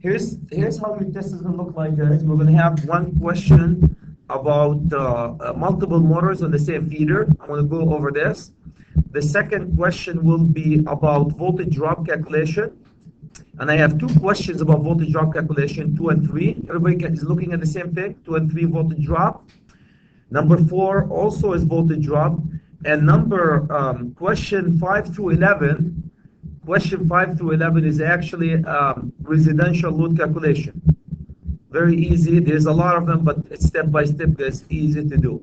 Here's how your test is going to look like, guys. We're going to have one question about multiple motors on the same feeder. I'm going to go over this. The second question will be about voltage drop calculation. And I have two questions about voltage drop calculation, 2 and 3. Everybody is looking at the same thing, 2 and 3 voltage drop. Number 4 also is voltage drop. And question 5 through 11, question 5 through 11 is actually residential load calculation. Very easy. There's a lot of them, but it's step by step, guys, easy to do.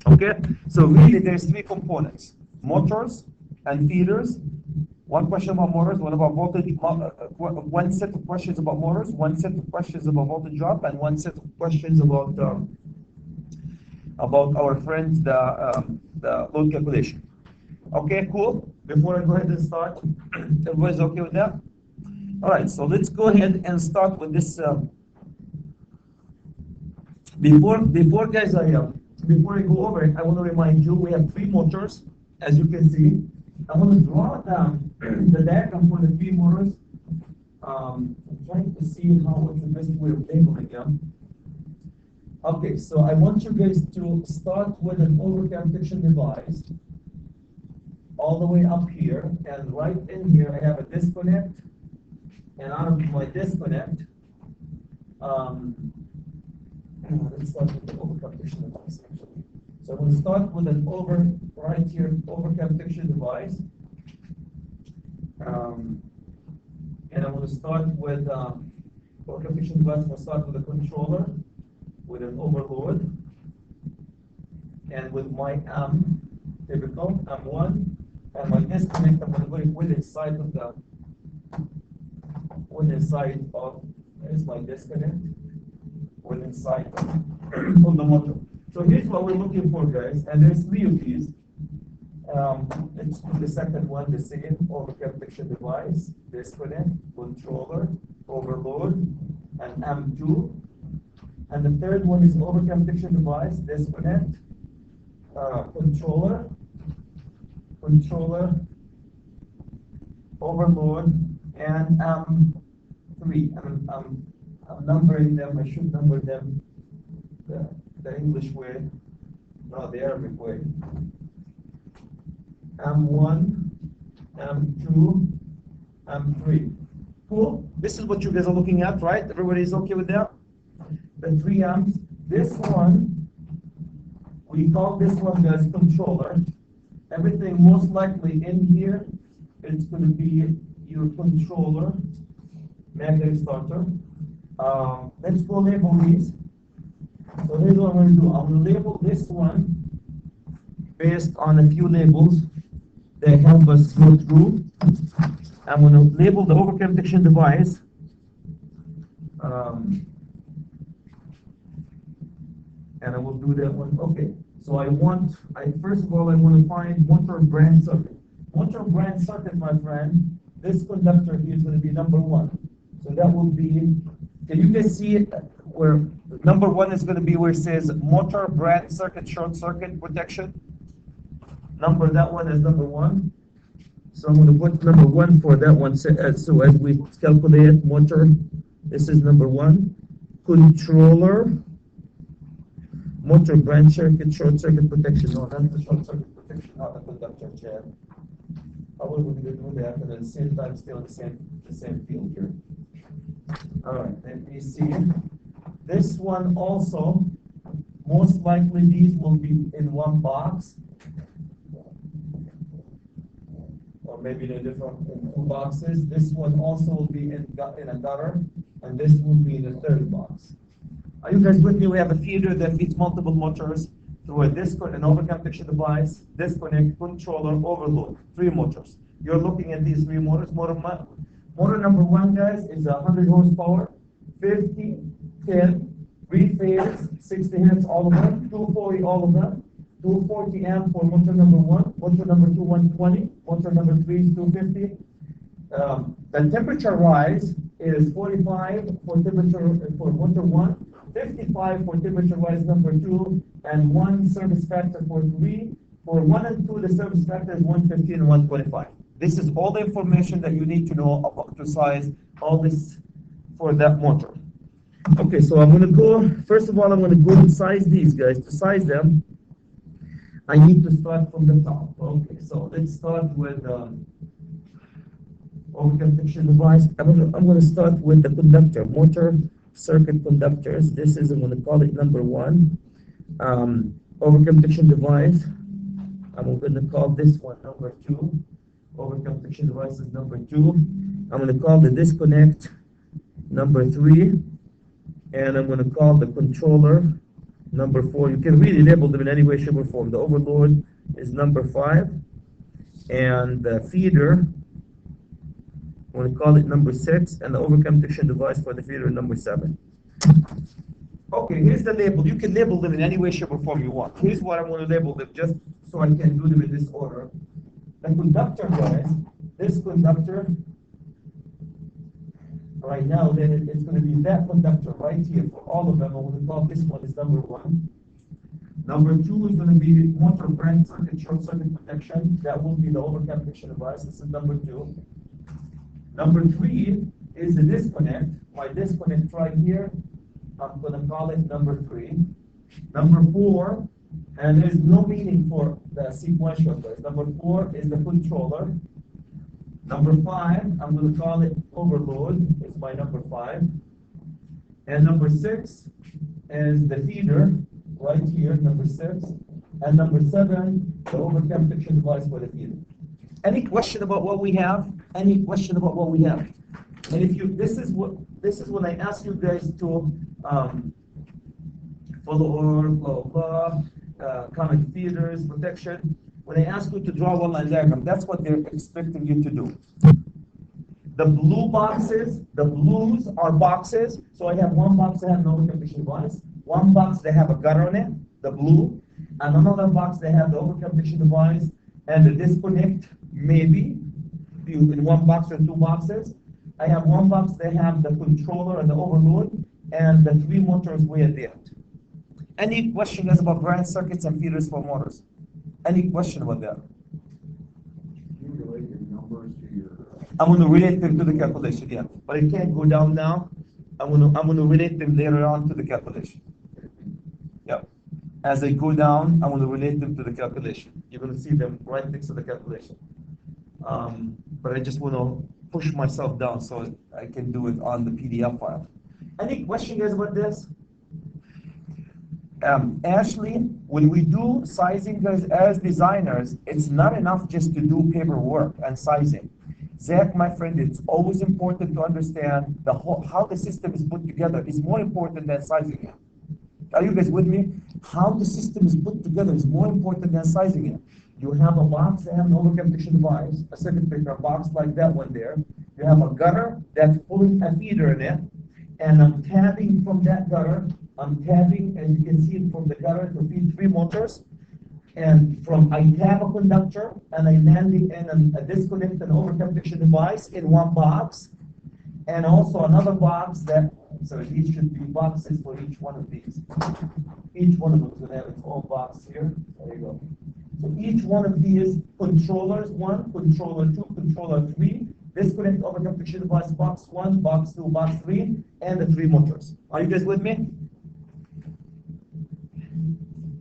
Okay? So really, there's 3 components: motors and feeders. One question about motors, one about voltage, one set of questions about motors, one set of questions about voltage drop, and one set of questions about our friends, the load calculation. Okay, cool. Before I go ahead and start, everybody's okay with that? All right, so let's go ahead and start with this. Before I go over it, I want to remind you we have 3 motors, as you can see. I want to draw down the diagram for the 3 motors. I'm trying to see what's the best way of labeling them. Okay, so I want you guys to start with an overcam friction device all the way up here, and right in here I have a disconnect, and out of my disconnect, let's start with the overcam friction device actually. So I'm going to start with an overcam friction device, and I'm going to start with overcam friction device. I'm going to start with a controller with an overload, and with my typical M1, and my disconnect. I'm going to go within inside of there's my disconnect within inside of the motor. So here's what we're looking for, guys, and there's 3 of these. Let's do the second one, the same overcam friction device, disconnect, controller, overload, and M2. And the third one is overcam friction device, disconnect, controller, overload, and M3. I'm numbering them. I should number them the English way, not the Arabic way. M1, M2, M3. Cool. This is what you guys are looking at, right? Everybody's okay with that? The 3 amps. This one, we call this one as controller. Everything most likely in here, it's going to be your controller, magnetic starter. Let's go label these. So here's what I'm going to do. I'm going to label this one based on a few labels that help us go through. I'm going to label the overcam friction device. And I will do that one. Okay. So first of all, I want to find motor brand circuit. Motor brand circuit, my friend, this conductor here is going to be number 1. So that will be, can you guys see it? Where number 1 is going to be where it says motor brand circuit, short circuit protection. That one is number 1. So I'm going to put number 1 for that one. So as we calculate motor, this is number 1. Controller, motor branch circuit, short circuit protection. No, that's the short circuit protection, not the conductor jam. How are we going to do that? And at the same time, still in the same field here. All right, let me see. This one also, most likely these will be in one box, or maybe in two boxes. This one also will be in a gutter, and this will be in the third box. Are you guys with me? We have a feeder that feeds multiple motors through an overcam friction device, disconnect, controller, overload. 3 motors. You're looking at these 3 motors. Motor number 1, guys, is 100 horsepower, 50, 10, 3-phase, 60 hertz, all of them, 240, all of them, 240 amp for motor number 1, motor number 2, 120, motor number 3 is 250. The temperature rise is 45 for motor 1, 55 for temperature rise number 2, and 1 service factor for 3. For 1 and 2, the service factor is 115 and 125. This is all the information that you need to know about to size all this for that motor. Okay, so I'm going to go, first of all, I'm going to go and size these guys. To size them, I need to start from the top. Okay, so let's start with overconduction device. I'm going to start with the conductor, motor circuit conductors. This is, I'm going to call it number 1. Overconduction device, I'm going to call this one number 2. Overconduction device is number 2. I'm going to call the disconnect number 3. And I'm going to call the controller number 4. You can really label them in any way, shape, or form. The overload is number 5. And the feeder, I'm going to call it number 6. And the overconduction device for the feeder number 7. Okay, here's the label. You can label them in any way, shape, or form you want. Here's what I'm going to label them just so I can do them in this order. The conductor, guys, this conductor, right now, then it's going to be that conductor right here for all of them. I'm going to call this one is number 1. Number 2 is going to be motor branch circuit, short circuit protection. That will be the overconduction device. This is number 2. Number 3 is the disconnect. My disconnect right here, I'm going to call it number 3. Number 4, and there's no meaning for the sequential guys. Number 4 is the controller. Number 5, I'm going to call it overload, is my number 5. And number 6 is the feeder, right here, number 6. And number 7, the overconduction device for the feeder. Any question about what we have? Any question about what we have? And if you, this is when I ask you guys to follow or blah blah, common feeders, protection. When I ask you to draw one line diagram, that's what they're expecting you to do. The blue boxes, the blues are boxes. So I have one box that has no overconduction device, one box that have a gutter on it, the blue, and another box that have the overconduction device and the disconnect, maybe in one box or 2 boxes. I have one box that have the controller and the overload and the 3 motors way at the end. Any questions about branch circuits and feeders for motors? Any question about that? Can you relate your numbers to your... I'm going to relate them to the calculation, yeah. But I can't go down now. I'm going to relate them later on to the calculation. Yeah. As I go down, I'm going to relate them to the calculation. You're going to see them right next to the calculation. But I just want to push myself down so I can do it on the PDF file. Any question, guys, about this? Ashley, when we do sizing, guys, as designers, it's not enough just to do paperwork and sizing. Zach, my friend, it's always important to understand the whole, how the system is put together is more important than sizing it. Are you guys with me? How the system is put together is more important than sizing it. You have a box that has an overconduction device, a circuit breaker box like that one there. You have a gutter that's pulling a feeder in it, and I'm tabbing from that gutter. I'm tabbing, as you can see, from the gutter to feed 3 motors. And from I tab a conductor and I landing in a disconnect and overconduction device in one box, and also another box that, so these should be boxes for each one of these. Each one of them is going to have its own box here. There you go. So each one of these controllers, 1, controller 2, controller 3, disconnect overconduction device box 1, box 2, box 3, and the 3 motors. Are you guys with me?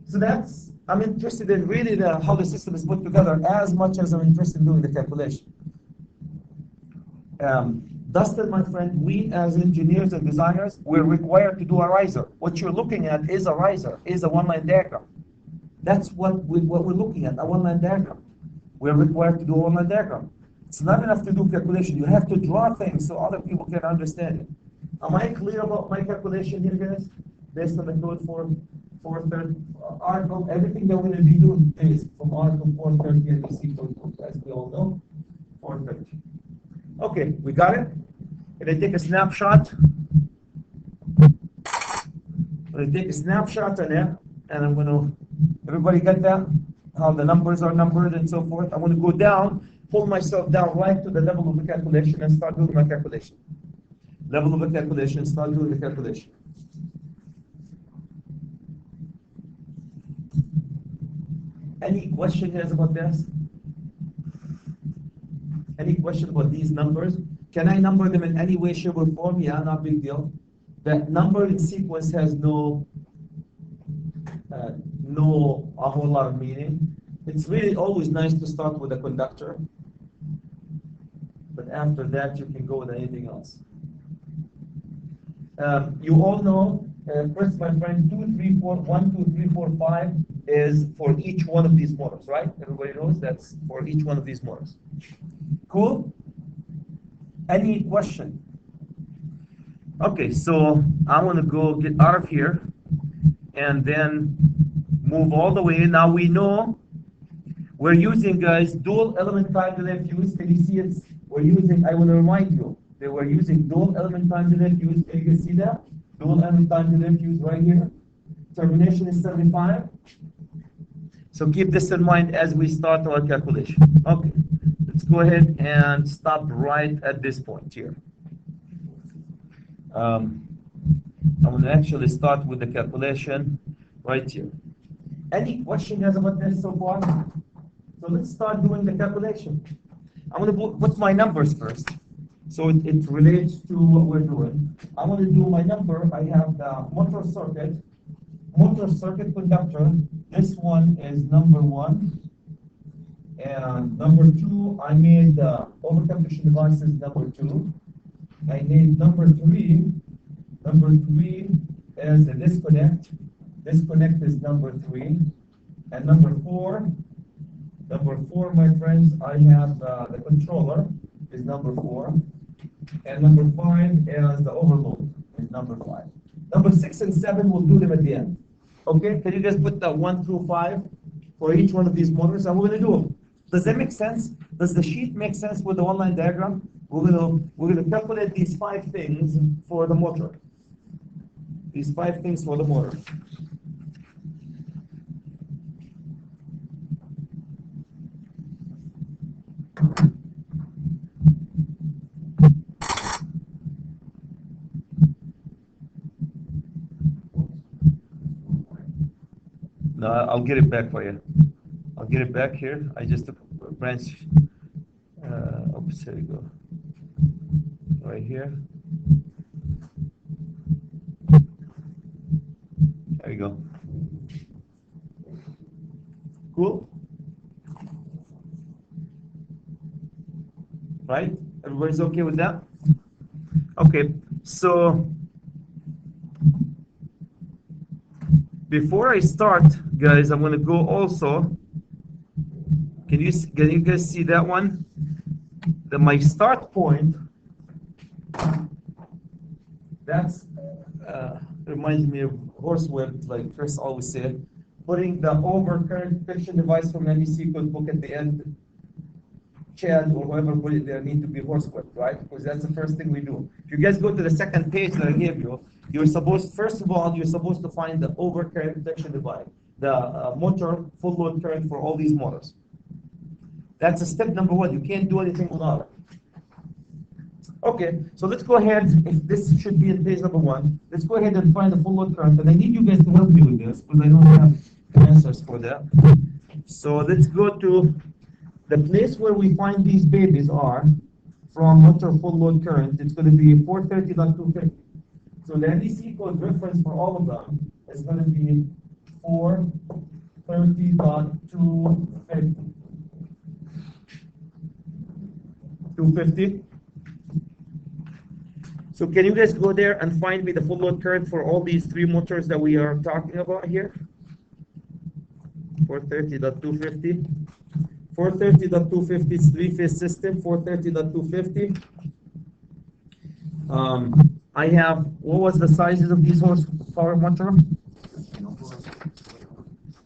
So that's, I'm interested in really how the system is put together as much as I'm interested in doing the calculation. Dustin, my friend, we as engineers and designers, we're required to do a riser. What you're looking at is a riser, is a one-line diagram. That's what we're looking at, a one-line diagram. We're required to do a one-line diagram. It's not enough to do calculation. You have to draw things so other people can understand it. Am I clear about my calculation here, guys? Based on the code for 430 article, everything that we're going to be doing is from article 430 and DC code, as we all know, 430. Okay, we got it? Can I take a snapshot? I'm going to take a snapshot on it, and I'm going to, everybody get that? How the numbers are numbered and so forth. I'm going to go down, pull myself down right to the level of the calculation and start doing my calculation. Level of the calculation, start doing the calculation. Any question guys about this? Any question about these numbers? Can I number them in any way, shape, or form? Yeah, not big deal. The numbering sequence has no a whole lot of meaning. It's really always nice to start with a conductor, but after that you can go with anything else. You all know, first my friend, 2, 3, 4, 1, 2, 3, 4, 5 is for each one of these motors, right? Everybody knows that's for each one of these motors. Cool? Any question? Okay, so I want to go get out of here and then move all the way. Now we know we're using, guys, dual element time delay fuse. Can you see it? We're using, I want to remind you that we're using dual element time delay fuse. Can you see that? Dual element time delay fuse right here. Termination is 75. So keep this in mind as we start our calculation. Okay, let's go ahead and stop right at this point here. I'm going to actually start with the calculation right here. Any question guys about this so far? So let's start doing the calculation. I'm going to put my numbers first. So it relates to what we're doing. I'm going to do my number. I have the motor circuit conductor. This one is number 1. And number 2, I made the overconduction devices number 2. I made number 3. Number 3 is the disconnect. Disconnect is number 3. And number 4, my friends, I have the controller is number 4. And number 5 is the overload is number 5. Number 6 and 7, we'll do them at the end. Okay, can you guys put the 1 through 5 for each one of these motors? And we're going to do them. Does that make sense? Does the sheet make sense with the one-line diagram? We're going to calculate these 5 things for the motor. These 5 things for the motor. No, I'll get it back for you. I'll get it back here. I just took a branch. Oops, there we go. Right here. There we go. Cool? Right? Everybody's okay with that? Okay, so before I start, guys, I'm going to go also. Can you guys see that one? My start point. That's reminds me of horsewhip, like Chris always said. Putting the overcurrent friction device from any sequence book at the end. Chad or whoever put it there need to be horsewhip, right? Because that's the first thing we do. If you guys go to the second page that I gave you, you're supposed, first of all, you're supposed to find the overcurrent protection device, the motor full load current for all these motors. That's a step number 1. You can't do anything without it. Okay, so let's go ahead. If this should be in page number 1, let's go ahead and find the full load current. And I need you guys to help me with this because I don't have answers for that. So let's go to the place where we find these babies are from motor full load current. It's going to be 430.250. So the NDC code reference for all of them is going to be 430.250. 250. So can you guys go there and find me the full load current for all these 3 motors that we are talking about here? 430.250. 430.250 is 3-phase system. 430.250. I have, what was the sizes of these horsepower motor?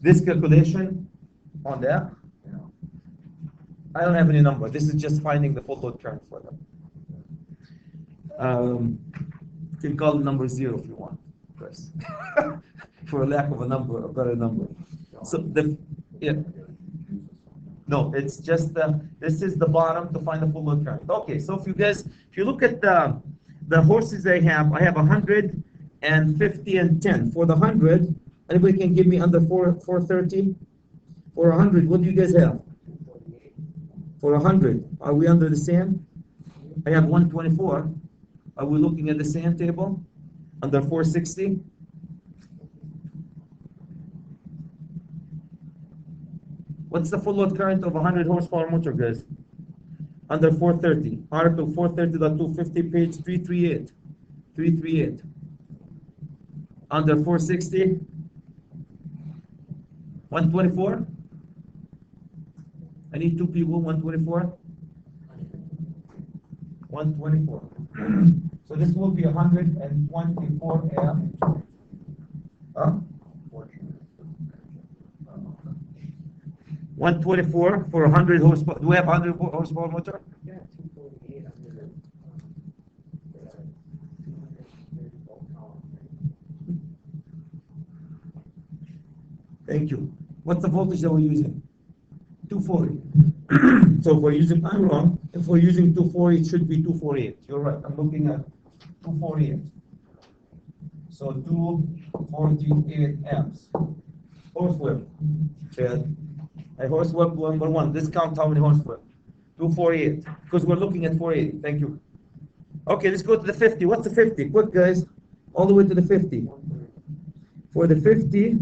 This calculation on that? I don't have any number. This is just finding the full load current for them. You can call the number 0 if you want, Chris. For lack of a number, a better number. So no, it's just this is the bottom to find the full load current. Okay, so if you look at the horses I have 100 and 50 and 10. For the 100, anybody can give me under 430? For 100, what do you guys have? For 100, are we under the same? I have 124. Are we looking at the same table? Under 460? What's the full load current of 100 horsepower motor, guys? Under 430. Article 430.250, page 338. 338. Under 460? 124? I need two people, 124? 124. So this will be 124 amp. Huh? 124 for 100 horsepower. Do we have 100 horsepower motor? Yeah, 248 under the, Thank you. What's the voltage that we're using? 240. So if we're using, I'm wrong. If we're using 240, it should be 248. You're right. I'm looking at 248. So 248 amps. Horse whip. Okay. A horse whip number one. Let's count how many horse whip. 248. Because we're looking at 480. Thank you. Okay, let's go to the 50. What's the 50? Quick, guys. All the way to the 50. For the 50,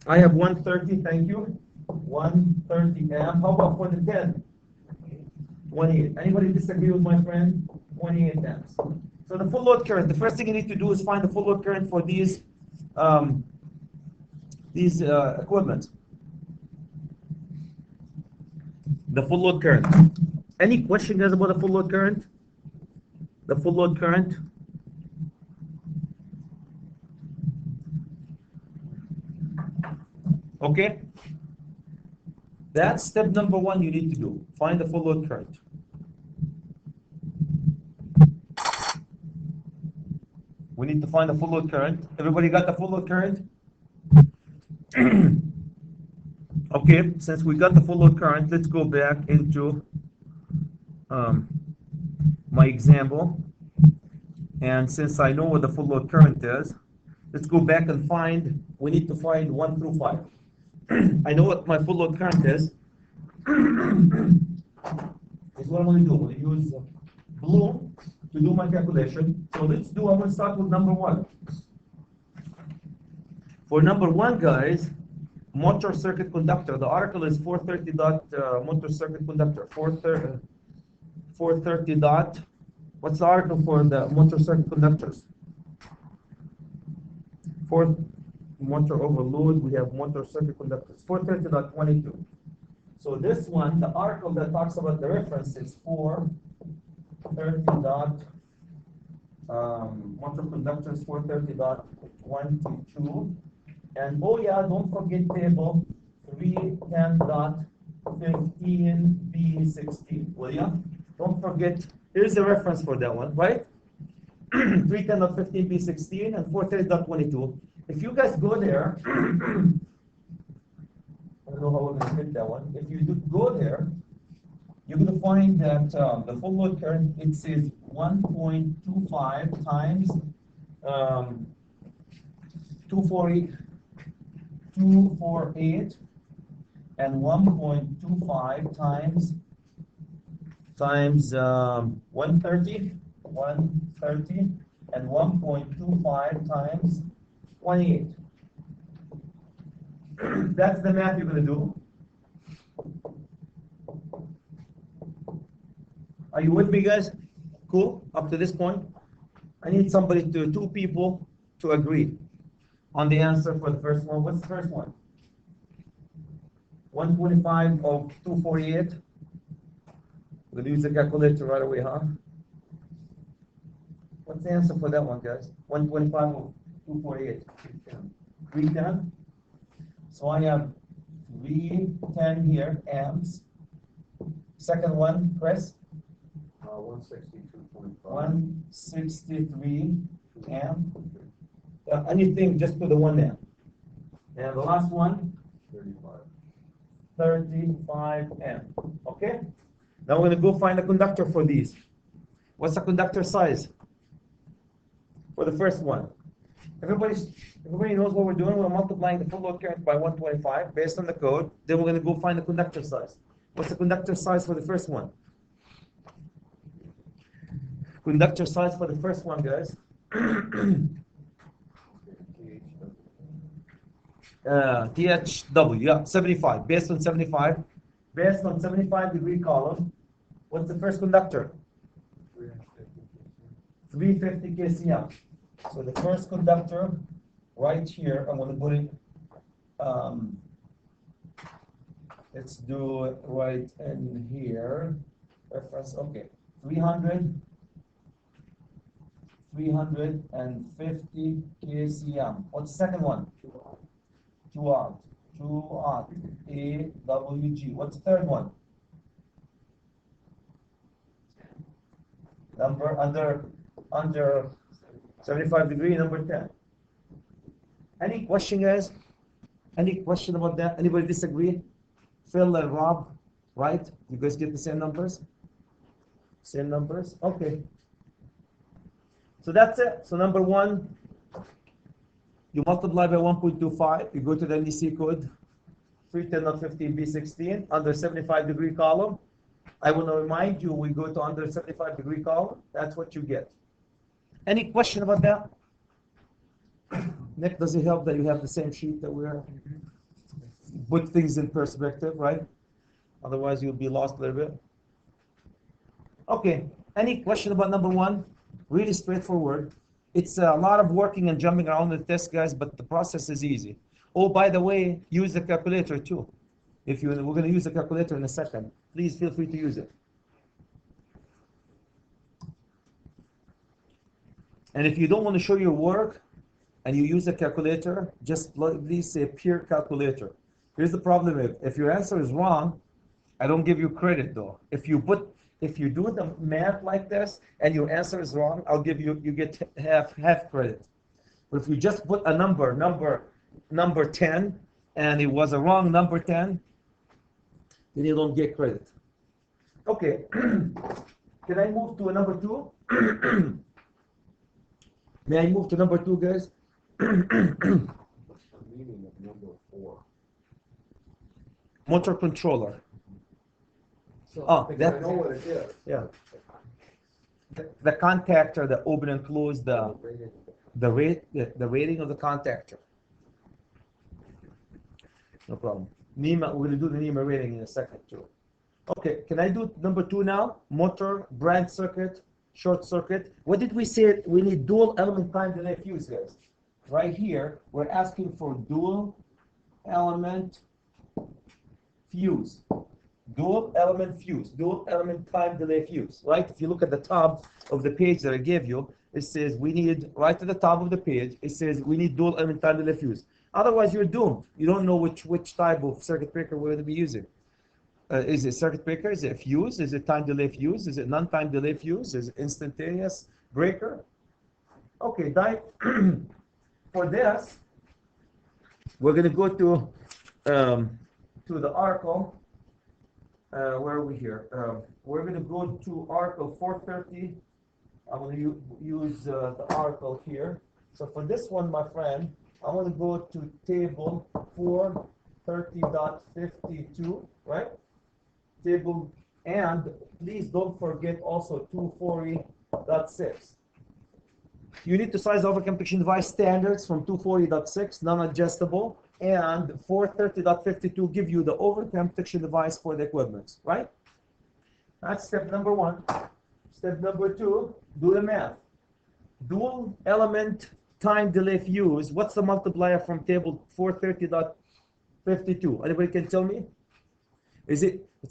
I have 130. Thank you. 130 amp. How about for the 10? 28. Anybody disagree with my friend? 28 amps. So the full load current. The first thing you need to do is find the full load current for these equipment. The full load current. Any question, guys, about the full load current? The full load current. Okay. That's step number one you need to do. Find the full load current. We need to find the full load current. Everybody got the full load current? Okay, since we got the full load current, let's go back into my example. And since I know what the full load current is, let's go back and find, we need to find 1 through 5. I know what my full load current is. Is what I'm going to do. I'm going to use blue to do my calculation. So let's do, I'm going to start with number 1. For number 1, guys, motor circuit conductor. The article is 430. Motor circuit conductor. 430. What's the article for the motor circuit conductors? For motor overload, we have motor circuit conductors. 430.22. So this one, the article that talks about the reference is 430. Motor conductors 430.22. And oh yeah, don't forget table 310.15B16. Will ya? Don't forget, here's the reference for that one, right? 310.15B16 and 430.22. If you guys go there, I don't know how we're going to fit that one. If you do go there, you're going to find that the full load current, it says 1.25 times 248 and 1.25 times 130 and 1.25 times 28. That's the math you're going to do. Are you with me, guys? Cool? Up to this point? I need two people to agree on the answer for the first one. What's the first one? 125 of 248. We're going to use the calculator right away, huh? What's the answer for that one, guys? 125 of 248. 310. So I have 310 here, amps. Second one, Chris? 162.5. 163 amp. Anything, just put the 1 amp. And the last one? 35 amp. Okay? Now we're going to go find a conductor for these. What's the conductor size? For the first one. Everybody knows what we're doing. We're multiplying the full load current by 125 based on the code. Then we're going to go find the conductor size. What's the conductor size for the first one? Conductor size for the first one, guys. THW, yeah, 75. Based on 75. Based on 75-degree column. What's the first conductor? 350 kcm. So the first conductor, right here, I'm going to put it, let's do it right in here. Reference, okay. 350 kcm. What's the second one? 2 out. 2 out. AWG. What's the third one? Number under 75 degree, number 10. Any question, guys? Any question about that? Anybody disagree? Phil and Rob, right? You guys get the same numbers? Same numbers? Okay. So that's it. So number one, you multiply by 1.25. You go to the NDC code for-10-31-11.wmv under 75-degree column. I want to remind you, we go to under 75-degree column. That's what you get. Any question about that? Nick, does it help that you have the same sheet that we're put things in perspective, right? Otherwise, you'll be lost a little bit. Okay. Any question about number one? Really straightforward. It's a lot of working and jumping around the test, guys, but the process is easy. Oh, by the way, use the calculator too. We're going to use the calculator in a second. Please feel free to use it. And if you don't want to show your work and you use a calculator, just please say pure calculator. Here's the problem: if your answer is wrong, I don't give you credit though. If you do the math like this and your answer is wrong, I'll give you get half credit. But if you just put a number 10 and it was a wrong number 10, then you don't get credit. Okay. Can I move to a number 2? May I move to number 2, guys? What's the meaning of number 4? Motor controller. So, Oh, I that, know what it is. yeah. The contactor that open and close the rating of the contactor. No problem. NEMA, we're going to do the NEMA rating in a second too. Okay, can I do number 2 now? Motor, branch circuit, short circuit. What did we say? We need dual element time delay fuse, guys. Right here, we're asking for dual element fuse. Dual element fuse, dual element time delay fuse, right? If you look at the top of the page that I gave you, it says we need, right at the top of the page, it says we need dual element time delay fuse. Otherwise, you're doomed. You don't know which type of circuit breaker we're going to be using. Is it circuit breaker? Is it fuse? Is it time delay fuse? Is it non-time delay fuse? Is it instantaneous breaker? Okay, for this, we're going to go to the article. Where are we here? We're going to go to article 430. I'm going to use the article here. So for this one, my friend, I want to go to table 430.52, right? Table, and please don't forget also 240.6. You need to size overcompression device standards from 240.6, non-adjustable, and 430.52 give you the overcompression device for the equipment, right? That's step number 1. Step number 2, do the math. Dual element time delay fuse, what's the multiplier from table 430.52? Anybody can tell me? It's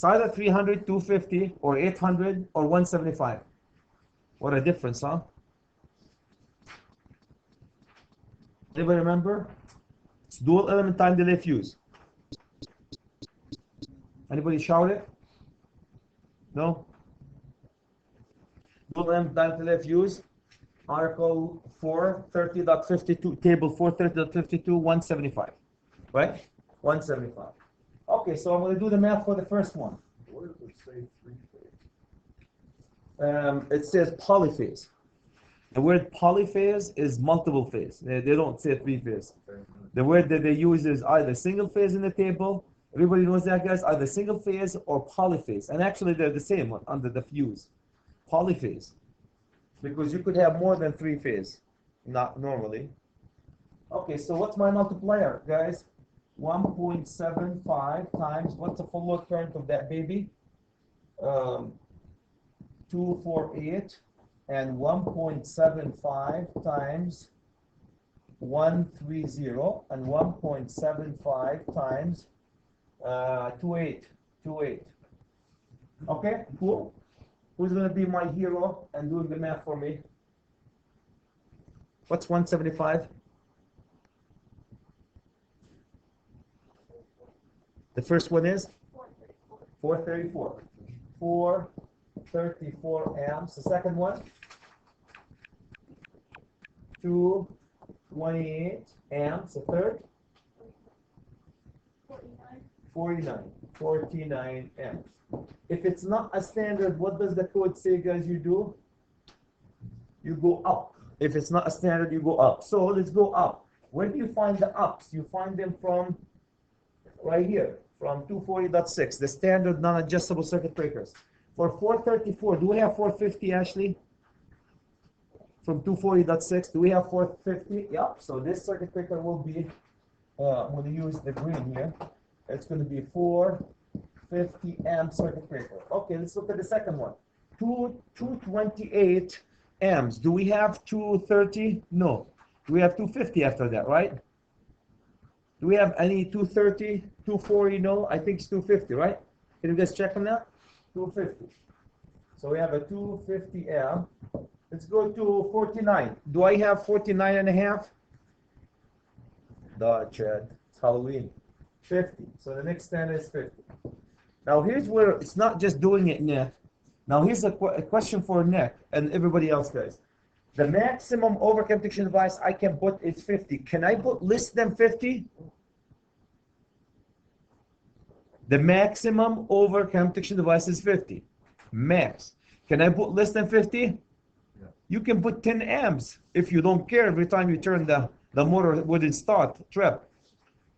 either 300, 250, or 800, or 175. What a difference, huh? Anybody remember? It's dual element time delay fuse. Anybody shout it? No? Dual element time delay fuse. Article 430.52, table 430.52, 175. Right? 175. Okay, so I'm going to do the math for the first one. Where does it say 3-phase? It says polyphase. The word polyphase is multiple phase. They don't say 3-phase. The word that they use is either single phase in the table. Everybody knows that, guys. Either single phase or polyphase. And actually, they're the same one under the fuse. Polyphase. because you could have more than 3 phase, not normally. Okay, so what's my multiplier, guys? 1.75 times, what's the full load current of that baby? 248, and 1.75 times 130, and 1.75 times 28. Okay, cool. Who's gonna be my hero and doing the math for me? What's 175? The first one is 434. 434 amps. The second one, 228 amps. The third, 49 amps. If it's not a standard, what does the code say, guys? You do? You go up. If it's not a standard, you go up. So let's go up. Where do you find the ups? You find them from right here, from 240.6, the standard non-adjustable circuit breakers. For 434, do we have 450, Ashley? From 240.6, do we have 450? Yep. So this circuit breaker will be, I'm going to use the green here. It's going to be 450 amp circuit breaker. Okay, let's look at the second one. 228 amps. Do we have 230? No. Do we have 250 after that, right? Do we have any 230, 240? No, I think it's 250, right? Can you guys check on that? 250. So we have a 250 amp. Let's go to 49. Do I have 49 and a half? Duh, Chad. It's Halloween. 50. So the next standard is 50. Now here's where it's not just doing it, Nick. Now here's a question for Nick and everybody else, guys. The maximum overcome protection device I can put is 50. Can I put less than 50? The maximum overcome protection device is 50. Max. Can I put less than 50? Yeah. You can put 10 amps if you don't care every time you turn the motor wouldn't start, trip.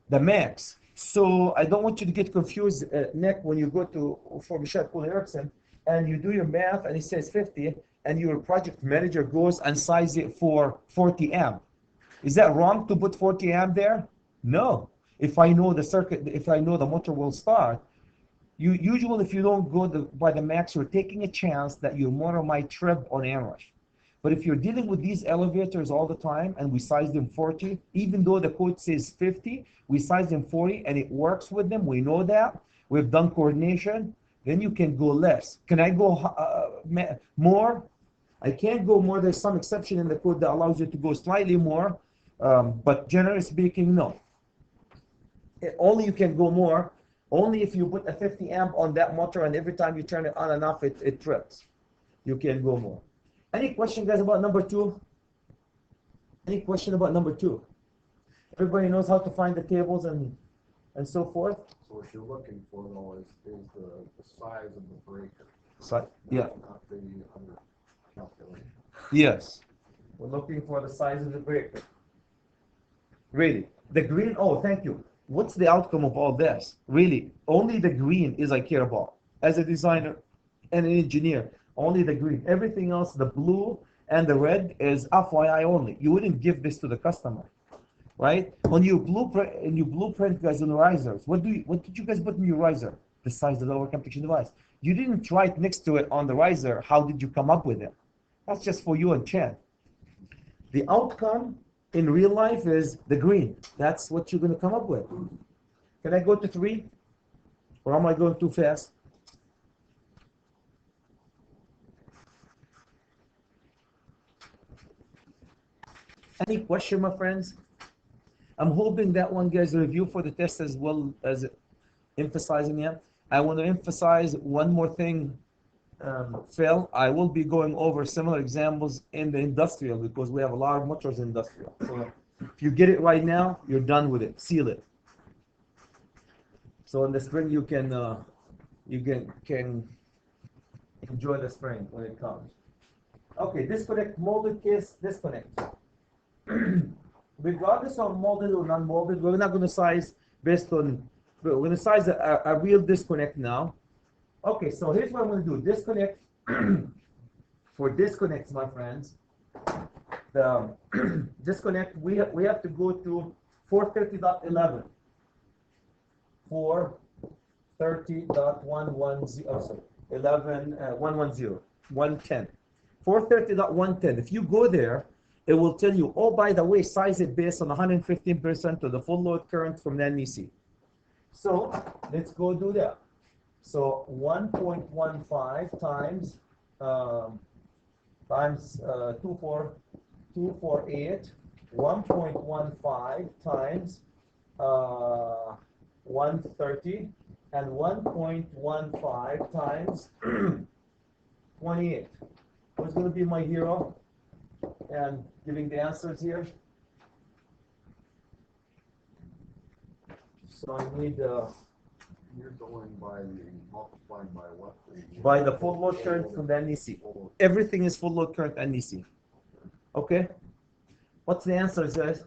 The max. So I don't want you to get confused, Nick, when you go to for Michelle Cool Erickson and you do your math and it says 50 and your project manager goes and sizes it for 40 amp. Is that wrong to put 40 amp there? No. If I know the circuit, if I know the motor will start, usually if you don't go by the max, you're taking a chance that your motor might trip on amrush. But if you're dealing with these elevators all the time and we size them 40, even though the code says 50, we size them 40 and it works with them, we know that, we've done coordination, then you can go less. Can I go more? I can't go more. There's some exception in the code that allows you to go slightly more, but generally speaking, no. Only you can go more, only if you put a 50 amp on that motor and every time you turn it on and off, it trips. You can go more. Any question, guys, about number 2? Any question about number 2? Everybody knows how to find the tables and so forth? So what you're looking for though is the size of the breaker. Yeah. Not the under calculation. Yes. We're looking for the size of the breaker. Really. The green, oh, thank you. What's the outcome of all this? Really, only the green is I care about. As a designer and an engineer, only the green. Everything else, the blue and the red is FYI only. You wouldn't give this to the customer, right? On your blueprint, guys, on the risers, what did you guys put in your riser? The size of the overcome protection device. You didn't write next to it on the riser. How did you come up with it? That's just for you and Chad. The outcome in real life is the green. That's what you're going to come up with. Can I go to 3? Or am I going too fast? Any question, my friends? I'm hoping that one, guys, review for the test as well as emphasizing it. I want to emphasize one more thing, Phil. I will be going over similar examples in the industrial because we have a lot of motors in industrial. So if you get it right now, you're done with it. Seal it. So in the spring, you can enjoy the spring when it comes. Okay, disconnect, molded case, disconnect. Regardless of molded or non-molded, we're not going to size based on, we're going to size a real disconnect now. Okay, so here's what I'm going to do. Disconnect for disconnects, my friends, the disconnect, we have to go to 430.11. 430.110, oh, sorry, 110, 110. 430.110. If you go there, it will tell you, oh, by the way, size it based on 115% of the full load current from the NEC. So let's go do that. So 1.15 times 248, 1.15 times 130, and 1.15 times 28. What's going to be my hero? And giving the answers here. So I need You're going by the, multiplying by what? by the full load current from the NEC. Everything is full load current NEC. Okay? What's the answers, guys?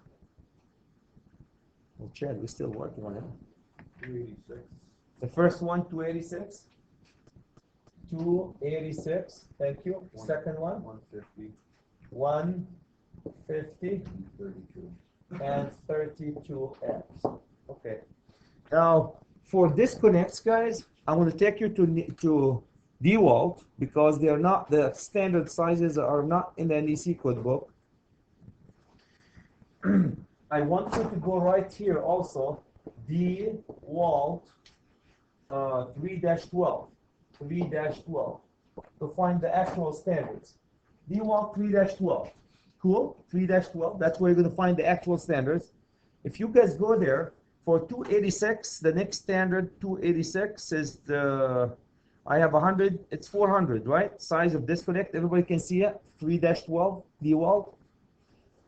Well, Chad, we're still working on it. 286. The first one, 286. 286. Thank you. Second one, 150. 150 and 32. and 32x. Okay. Now, for disconnects, guys, I'm going to take you to DeWalt because they are not, the standard sizes are not in the NEC code book. I want you to go right here also, DeWalt 3-12, 3-12, to find the actual standards. DeWalt 3-12, cool, 3-12, that's where you're going to find the actual standards. If you guys go there, for 286, the next standard 286 is the, I have 100, it's 400, right? Size of disconnect, everybody can see it, 3-12, DeWalt.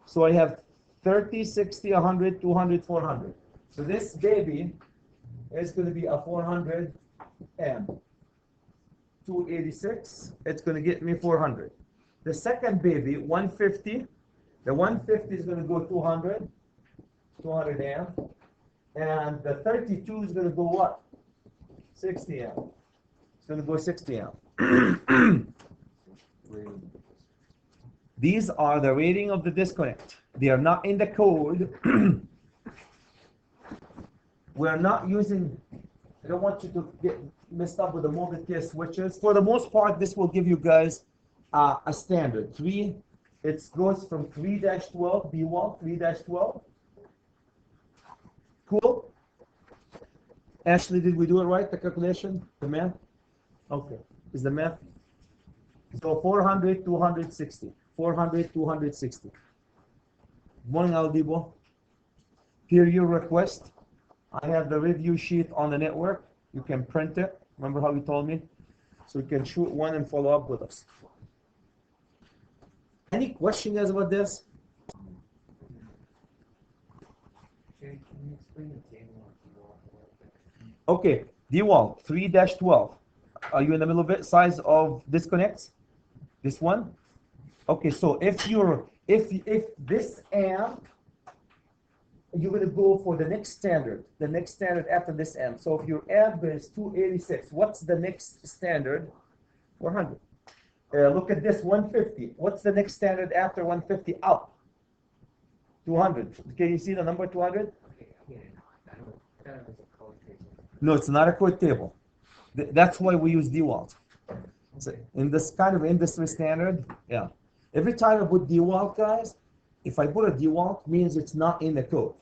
So I have 30, 60, 100, 200, 400. So this baby is going to be a 400 M. 286, it's going to get me 400. The second baby, 150, the 150 is going to go 200 amp. And the 32 is going to go what? 60 amp. It's going to go 60 amp. These are the rating of the disconnect. They are not in the code. We're not using, I don't want you to get messed up with the multi-case switches. For the most part, this will give you guys a standard. It goes from 3-12, DeWalt 3-12. Cool? Ashley, did we do it right, the calculation, the math? Okay, is the math? So 400, 260. 400, 260. Good morning, Aldibo. Here your request. I have the review sheet on the network. You can print it. Remember how you told me? So you can shoot one and follow up with us. Any questions guys about this? Can you explain the table on DeWalt? Okay, DeWalt 3-12. Are you in the middle of it? Size of disconnects? This one? Okay, so if this amp, you're going to go for the next standard after this amp. So if your amp is 286, what's the next standard? 400. Look at this, 150. What's the next standard after 150 up? 200. Can you see the number 200? No, it's not a code table. That's why we use DeWalt. So in this kind of industry standard, yeah. Every time I put DeWalt, guys, if I put a DeWalt, means it's not in the code.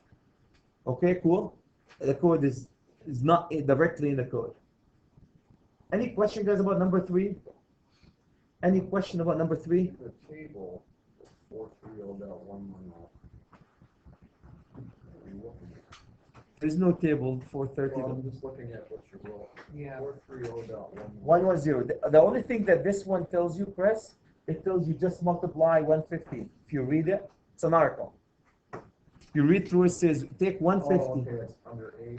Okay, cool? The code is not directly in the code. Any question, guys, about number 3? Any question about number 3? The table, 430.110. There's no table 430. Well, I'm just looking at what you wrote. Yeah. 430.110. 110. The only thing that this one tells you, Chris, it tells you just multiply 150. If you read it, it's an article. If you read through, it says take 150. Oh, okay, it's under A.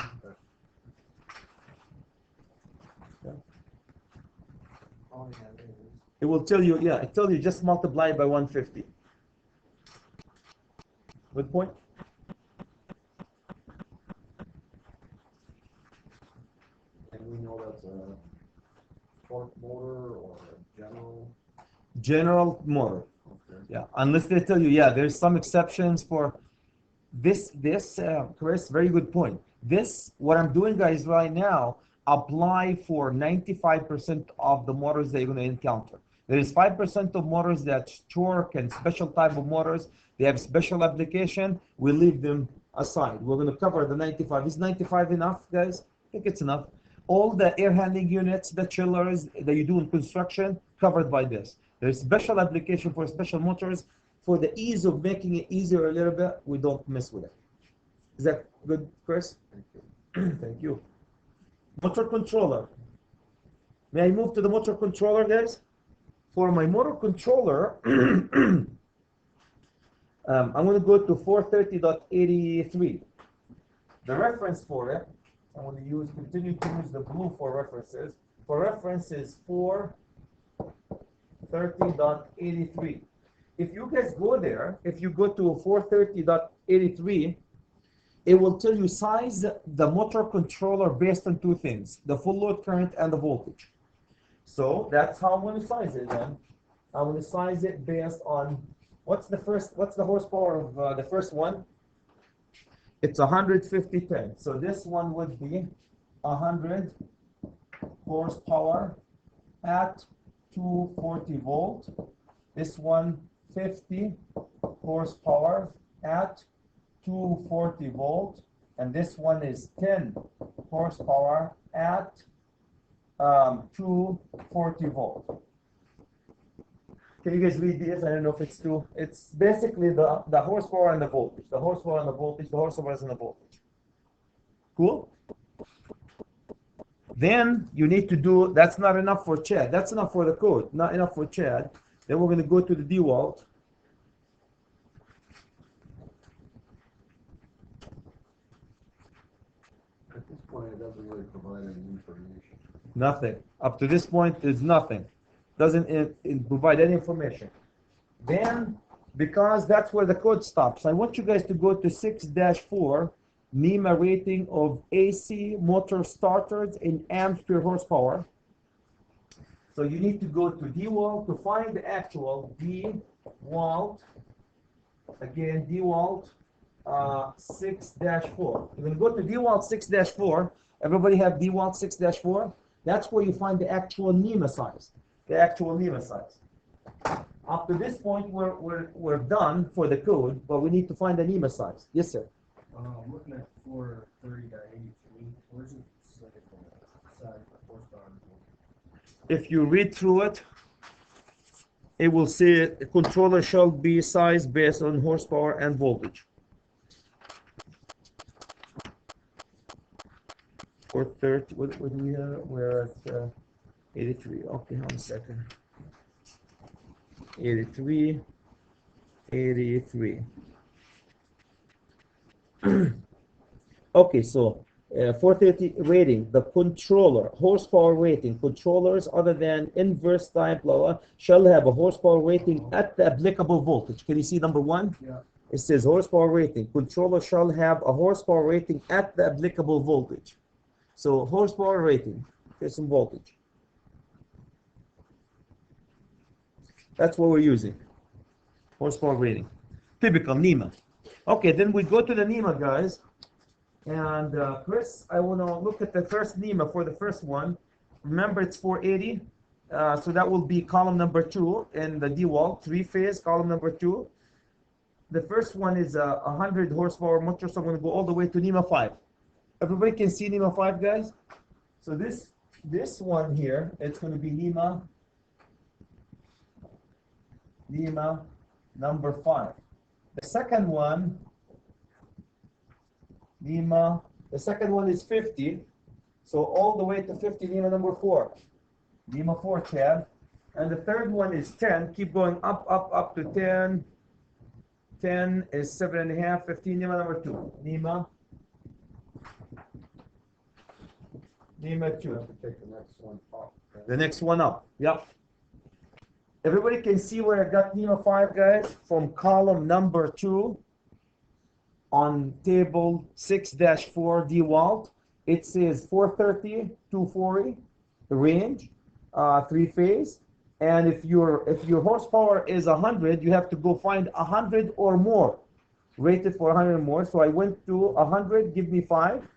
Oh, yeah, there it is. It will tell you, yeah, it tells you just multiply by 150. Good point. And we know that's a torque motor or a general. General motor. Okay. Yeah, unless they tell you, yeah, there's some exceptions for this, Chris, very good point. This, what I'm doing, guys, right now, apply for 95% of the motors that you're going to encounter. There is 5% of motors that torque and special type of motors. They have special application. We leave them aside. We're going to cover the 95. Is 95 enough, guys? I think it's enough. All the air handling units, the chillers that you do in construction, covered by this. There's special application for special motors. For the ease of making it easier a little bit, we don't mess with it. Is that good, Chris? Thank you. Thank you. Motor controller. May I move to the motor controller, guys? For my motor controller, I'm going to go to 430.83. The reference for it, I'm going to continue to use the blue for references. For reference is 430.83. If you guys go there, if you go to 430.83, it will tell you size the motor controller based on two things, the full load current and the voltage. So that's how I'm going to size it then. I'm going to size it based on what's the horsepower of the first one? It's 150/10. So this one would be 100 horsepower at 240 volt. This one 50 horsepower at 240 volt, and this one is 10 horsepower at 240 volt. Can you guys read this? I don't know if it's too. It's basically the horsepower and the voltage. The horsepower and the voltage. The horsepower and the voltage. Cool. Then you need to do. That's not enough for Chad. That's enough for the code. Not enough for Chad. Then we're going to go to the DeWalt. At this point, it doesn't really provide any information. Nothing. Up to this point, there's nothing. Doesn't provide any information. Then, because that's where the code stops, I want you guys to go to 6-4, NEMA rating of AC motor starters in amps per horsepower. So you need to go to DeWalt to find the actual DeWalt. Again, DeWalt 6-4. You're going to go to DeWalt 6-4. Everybody have DeWalt 6-4? That's where you find the actual NEMA size. The actual NEMA size. Up to this point, we're done for the code, but we need to find the NEMA size. Yes, sir. I'm looking at 430.83. Where's it size for horsepower? If you read through it, it will say the controller shall be sized based on horsepower and voltage. 430, what do we have? We're at 83. Okay, 1 second. 83. Okay, so 430 rating, the controller, horsepower rating, controllers other than inverse type, blah, blah, shall have a horsepower rating at the applicable voltage. Can you see number 1? Yeah. It says horsepower rating. Controller shall have a horsepower rating at the applicable voltage. So horsepower rating, here's some voltage. That's what we're using. Horsepower rating. Typical NEMA. Okay, then we go to the NEMA, guys. And Chris, I want to look at the first NEMA for the first one. Remember, it's 480. So that will be column number 2 in the DeWalt, 3-phase, column number 2. The first one is a 100 horsepower motor, so I'm going to go all the way to NEMA 5. Everybody can see NEMA 5, guys? So this one here, it's going to be NEMA number 5. The second one, NEMA, the second one is 50. So all the way to 50, NEMA number 4. NEMA 4, Chad. And the third one is 10. Keep going up to 10. 10 is 7.5, 15, NEMA number 2. NEMA 2. You have to take the next one up. The next one up. Yep. Everybody can see where I got NEMA 5, guys, from column number 2 on table 6-4 DeWalt. It says 430, 240, the range, 3-phase, And if your horsepower is 100, you have to go find 100 or more, rated for 100 or more. So I went to 100, give me 5,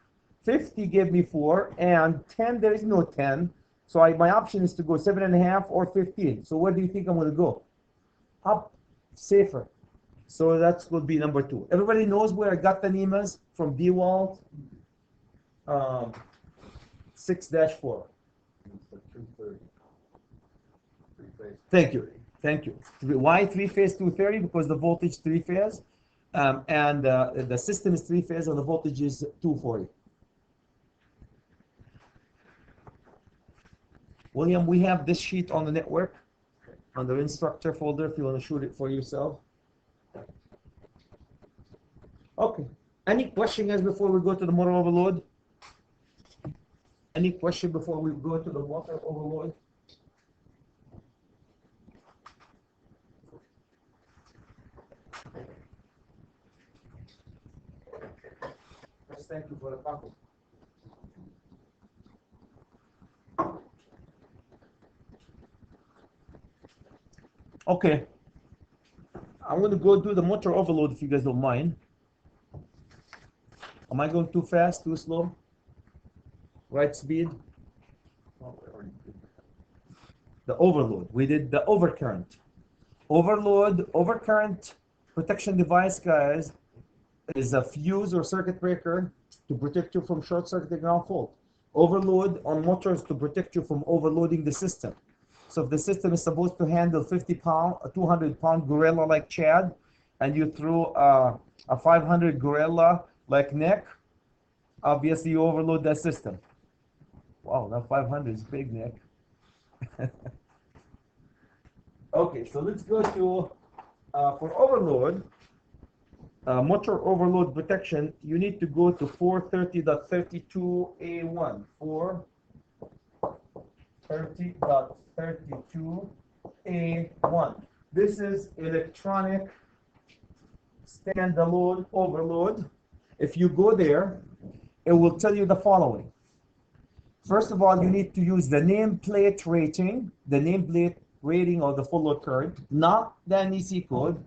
50 give me 4, and 10, there is no 10. So my option is to go 7.5 or 15. So where do you think I'm going to go? Up, safer. So that's would be number 2. Everybody knows where I got the NEMAs from DeWalt 6-4. It's the 230. Three-phase. Thank you. Thank you. Why 3-phase 230? Because the voltage 3-phase, and the system is 3-phase, and the voltage is 240. William, we have this sheet on the network, on the instructor folder, if you want to shoot it for yourself. Okay. Any question, guys, before we go to the motor overload? Any question before we go to the motor overload? Yes, thank you for the comment. Okay. I'm going to go do the motor overload if you guys don't mind. Am I going too fast, too slow? Right speed? The overload. We did the overcurrent. Overload, overcurrent protection device, guys, is a fuse or circuit breaker to protect you from short circuit ground fault. Overload on motors to protect you from overloading the system. So if the system is supposed to handle 50-pound, a 200-pound gorilla like Chad, and you threw a 500 gorilla like Nick, obviously you overload that system. Wow, that 500 is big, Nick. Okay, so let's go to, for overload, motor overload protection, you need to go to 430.32A1. 430.32A1. This is electronic standalone overload. If you go there, it will tell you the following. First of all, you need to use the nameplate rating, the nameplate rating of the full load current, not the NEC code.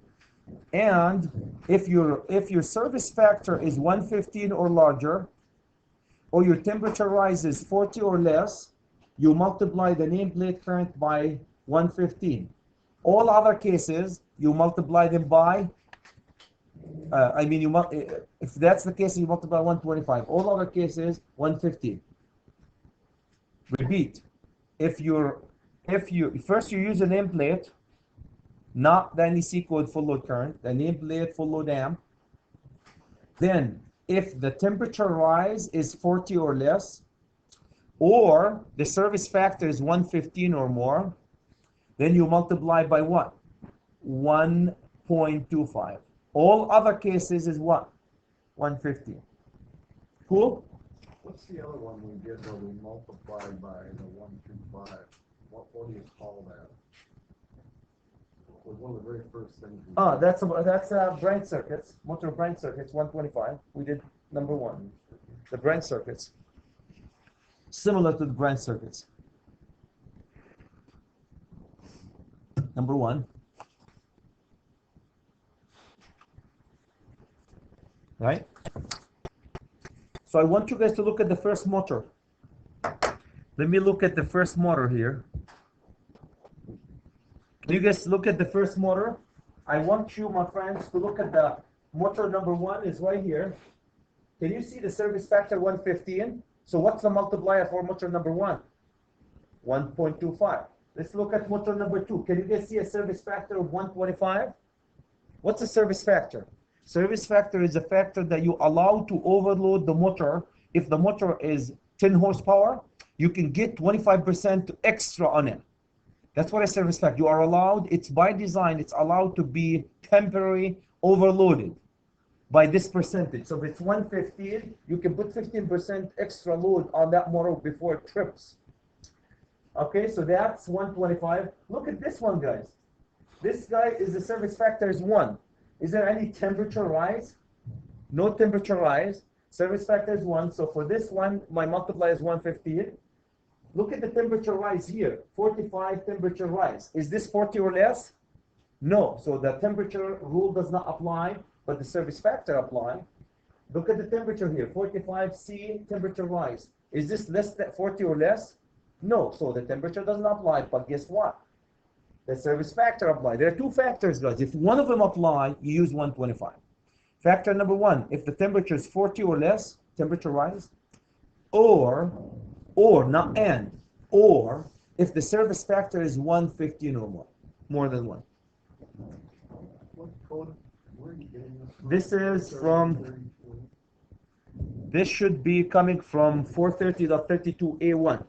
And if your service factor is 115 or larger, or your temperature rise is 40 or less, you multiply the nameplate current by 115. All other cases, you multiply them by, if that's the case, you multiply 125. All other cases, 115. Repeat. If you first you use a nameplate, not the NEC code full load current, the nameplate full load amp. Then, if the temperature rise is 40 or less, or the service factor is 115 or more, then you multiply by what? 1.25. All other cases is what? 115. Cool? What's the other one we did where we multiplied by the 125? What do you call that? It was one of the very first things. That's branch circuits, motor branch circuits, 125. We did number 1. The branch circuits. Similar to the branch circuits. Number 1. Right? So I want you guys to look at the first motor. Let me look at the first motor here. Can you guys look at the first motor? I want you, my friends, to look at the motor number 1 is right here. Can you see the service factor 115? So what's the multiplier for motor number 1? 1.25. Let's look at motor number 2. Can you guys see a service factor of 125? What's a service factor? Service factor is a factor that you allow to overload the motor. If the motor is 10 horsepower, you can get 25% extra on it. That's what a service factor. You are allowed, it's by design, it's allowed to be temporary overloaded by this percentage. So if it's 115, you can put 15% extra load on that motor before it trips. Okay, so that's 125. Look at this one, guys. This guy is the service factor is 1. Is there any temperature rise? No temperature rise. Service factor is 1. So for this one, my multiplier is 115. Look at the temperature rise here, 45 temperature rise. Is this 40 or less? No, so the temperature rule does not apply, but the service factor apply. Look at the temperature here, 45 C temperature rise. Is this less than 40 or less? No, so the temperature doesn't apply, but guess what? The service factor apply. There are two factors, guys. If one of them apply, you use 125. Factor number one, if the temperature is 40 or less, temperature rise, or not and, or if the service factor is 115 or more than one. What code, where are you getting this from? This is from, this should be coming from 430.32A1.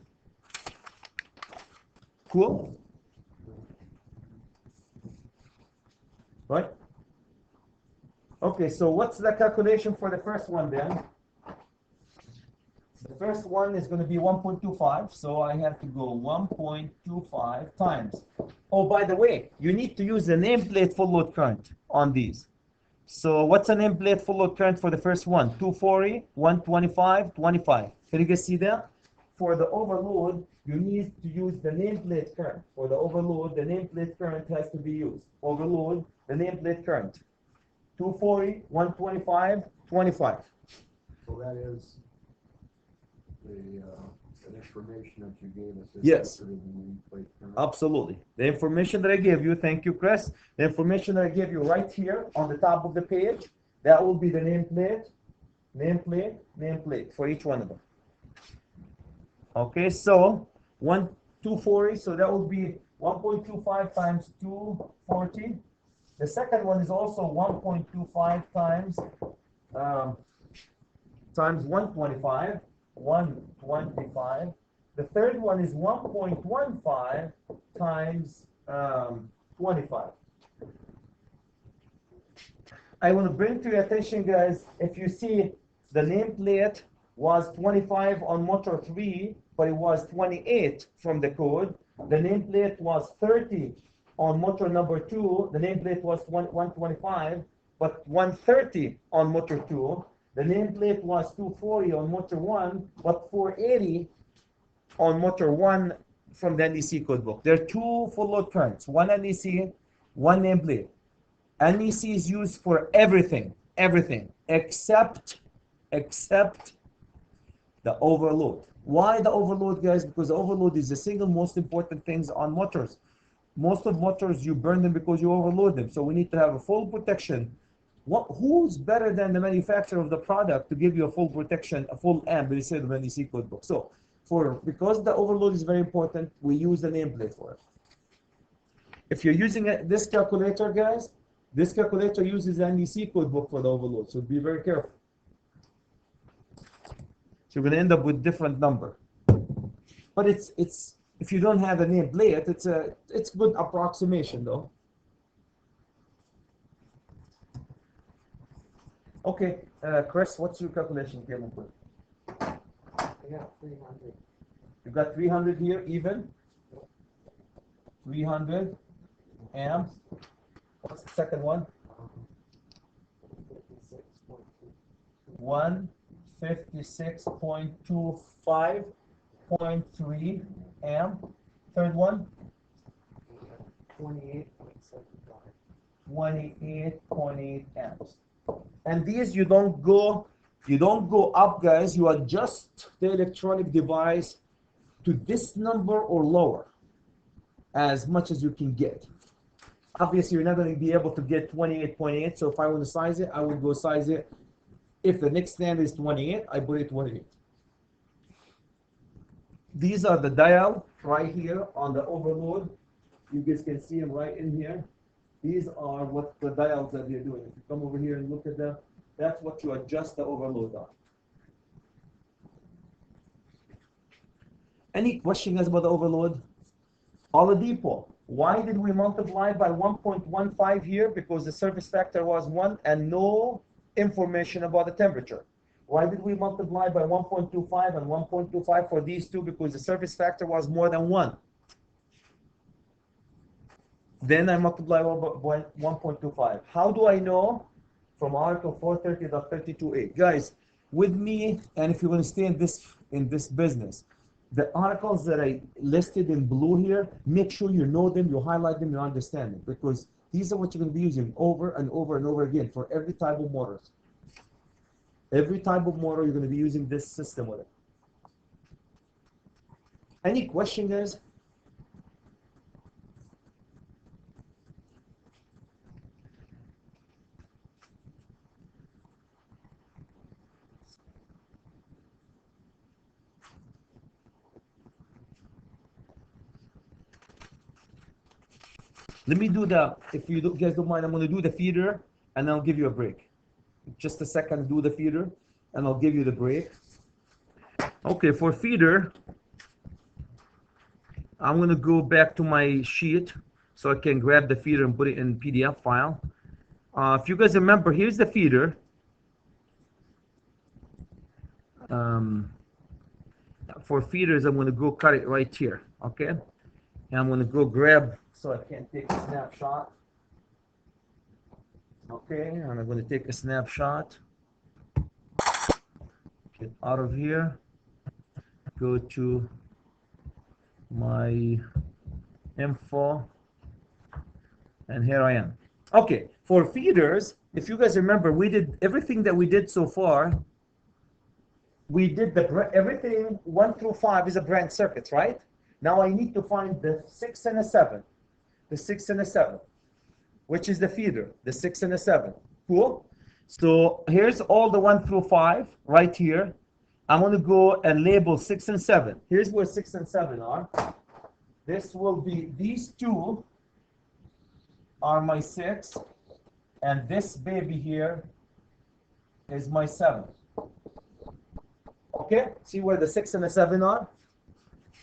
Cool? Right? Okay, so what's the calculation for the first one then? The first one is going to be 1.25, so I have to go 1.25 times. Oh, by the way, you need to use the nameplate full load current on these. So what's a nameplate full load current for the first one? 240, 125, 25. Can you guys see that? For the overload, you need to use the nameplate current. For the overload, the nameplate current has to be used. Overload, the nameplate current. 240, 125, 25. So that is the information that you gave us. Is Yes. considered the nameplate current? Absolutely. The information that I gave you, thank you, Chris. The information that I gave you right here on the top of the page, that will be the nameplate for each one of them. Okay, so 240, so that will be 1.25 times 240. The second one is also 1.25 times 125. 125. The third one is 1.15 times 25. I want to bring to your attention, guys, if you see the nameplate was 25 on motor 3, but it was 28 from the code. The nameplate was 30 on motor number 2. The nameplate was 125, but 130 on motor 2. The nameplate was 240 on motor 1, but 480 on motor 1 from the NEC codebook. There are two full load currents, one NEC, one nameplate. NEC is used for everything, except the overload. Why the overload, guys? Because the overload is the single most important things on motors. Most of motors, you burn them because you overload them. So we need to have a full protection. Who's better than the manufacturer of the product to give you a full protection, a full amp instead of an NEC codebook? So because the overload is very important, we use the nameplate for it. If you're using this calculator, guys, this calculator uses the NEC codebook for the overload, so be very careful. So you're going to end up with different number. But it's if you don't have a nameplate, it's good approximation though. Okay, Chris, what's your calculation came up with? I got 300. You got 300 here, even. 300 amps. What's the second one? 156.25.3 amp. Third one? 28.75. 28.8 amps. And these you don't go up, guys. You adjust the electronic device to this number or lower as much as you can get. Obviously, you're not going to be able to get 28.8. So if I want to size it, I would go size it. If the next standard is 28, I put it 28. These are the dial right here on the overload. You guys can see them right in here. These are what the dials that they're doing. If you come over here and look at them, that's what you adjust the overload on. Any question, guys, about the overload? Oladipo, why did we multiply by 1.15 here? Because the service factor was 1 and no information about the temperature. Why did we multiply by 1.25 and 1.25 for these two? Because the service factor was more than 1. Then I multiply by 1.25. How do I know? From Article 430.32a. Guys, with me, and if you're going to stay in this business, the articles that I listed in blue here, make sure you know them, you highlight them, you understand them, because these are what you're going to be using over and over and over again for every type of motors. Every type of motor, you're going to be using this system with it. Any question, guys? Let me do the, if you guys don't mind, I'm going to do the feeder and I'll give you a break. Just a second, do the feeder and I'll give you the break. Okay, for feeder, I'm going to go back to my sheet so I can grab the feeder and put it in PDF file. If you guys remember, here's the feeder. For feeders, I'm going to go cut it right here, okay? And I'm going to go grab, so I can take a snapshot. Okay, and I'm going to take a snapshot. Get out of here. Go to my info. And here I am. Okay, for feeders, if you guys remember, we did everything that we did so far. We did everything 1 through 5 is a branch circuits, right? Now I need to find the 6 and a 7. The 6 and a 7, which is the feeder, the 6 and a 7. Cool? So here's all the 1 through 5 right here. I'm going to go and label 6 and 7. Here's where 6 and 7 are. This will be, these two are my 6, and this baby here is my 7. Okay, see where the 6 and the 7 are?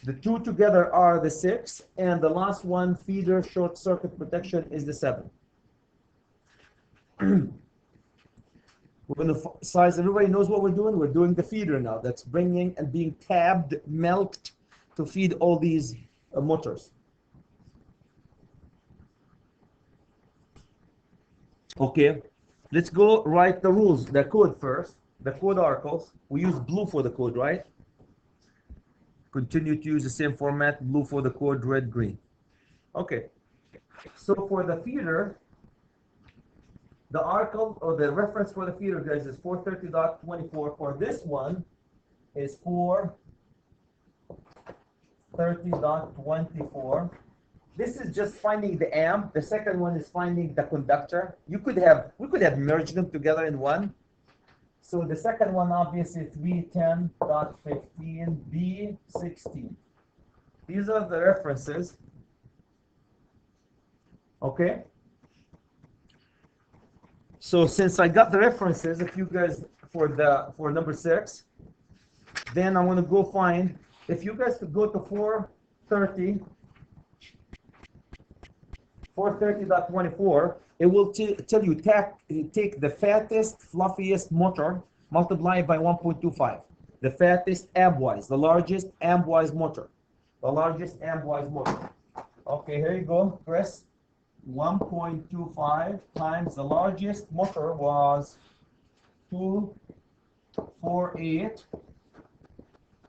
The two together are the 6, and the last one, feeder short circuit protection, is the 7. We're going to size, everybody knows what we're doing? We're doing the feeder now. That's bringing and being tabbed, milked to feed all these motors. Okay, let's go write the rules, the code first. The code articles, we use blue for the code, right? Continue to use the same format, blue for the code, red, green. Okay, so for the feeder, the article or the reference for the feeder, guys, is 430.24. For this one is 430.24. This is just finding the amp. The second one is finding the conductor. We could have merged them together in one. So the second one, obviously, is 310.15B16. These are the references. Okay. So since I got the references, if you guys for number 6, then I'm going to go find. If you guys could go to 430.24, it will tell you take the fattest, fluffiest motor, multiply it by 1.25. The fattest amp-wise, the largest amp-wise motor. The largest amp-wise motor. Okay, here you go, Chris. 1.25 times the largest motor was 248.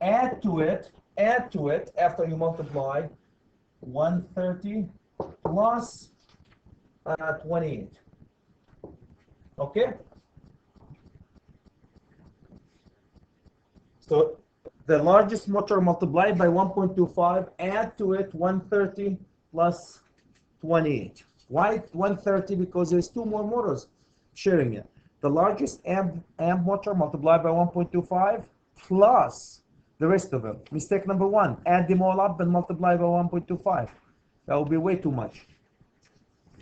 Add to it after you multiply 130 plus 28. Okay? So the largest motor multiplied by 1.25, add to it 130 plus 28. Why 130? Because there's two more motors sharing it. The largest amp motor multiplied by 1.25 plus the rest of them. Mistake number 1, add them all up and multiply by 1.25. That will be way too much.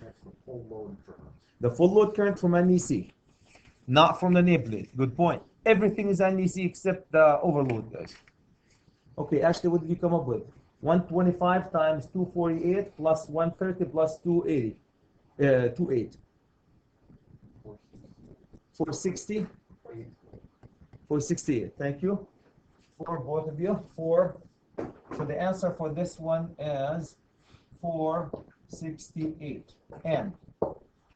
That's the full load current. The full load current from NEC, not from the nameplate. Good point. Everything is NEC except the overload, guys. Okay, Ashley, what did you come up with? 125 times 248 plus 130 plus 280. 28. 460. 468. Thank you. For both of you. So the answer for this one is 468. And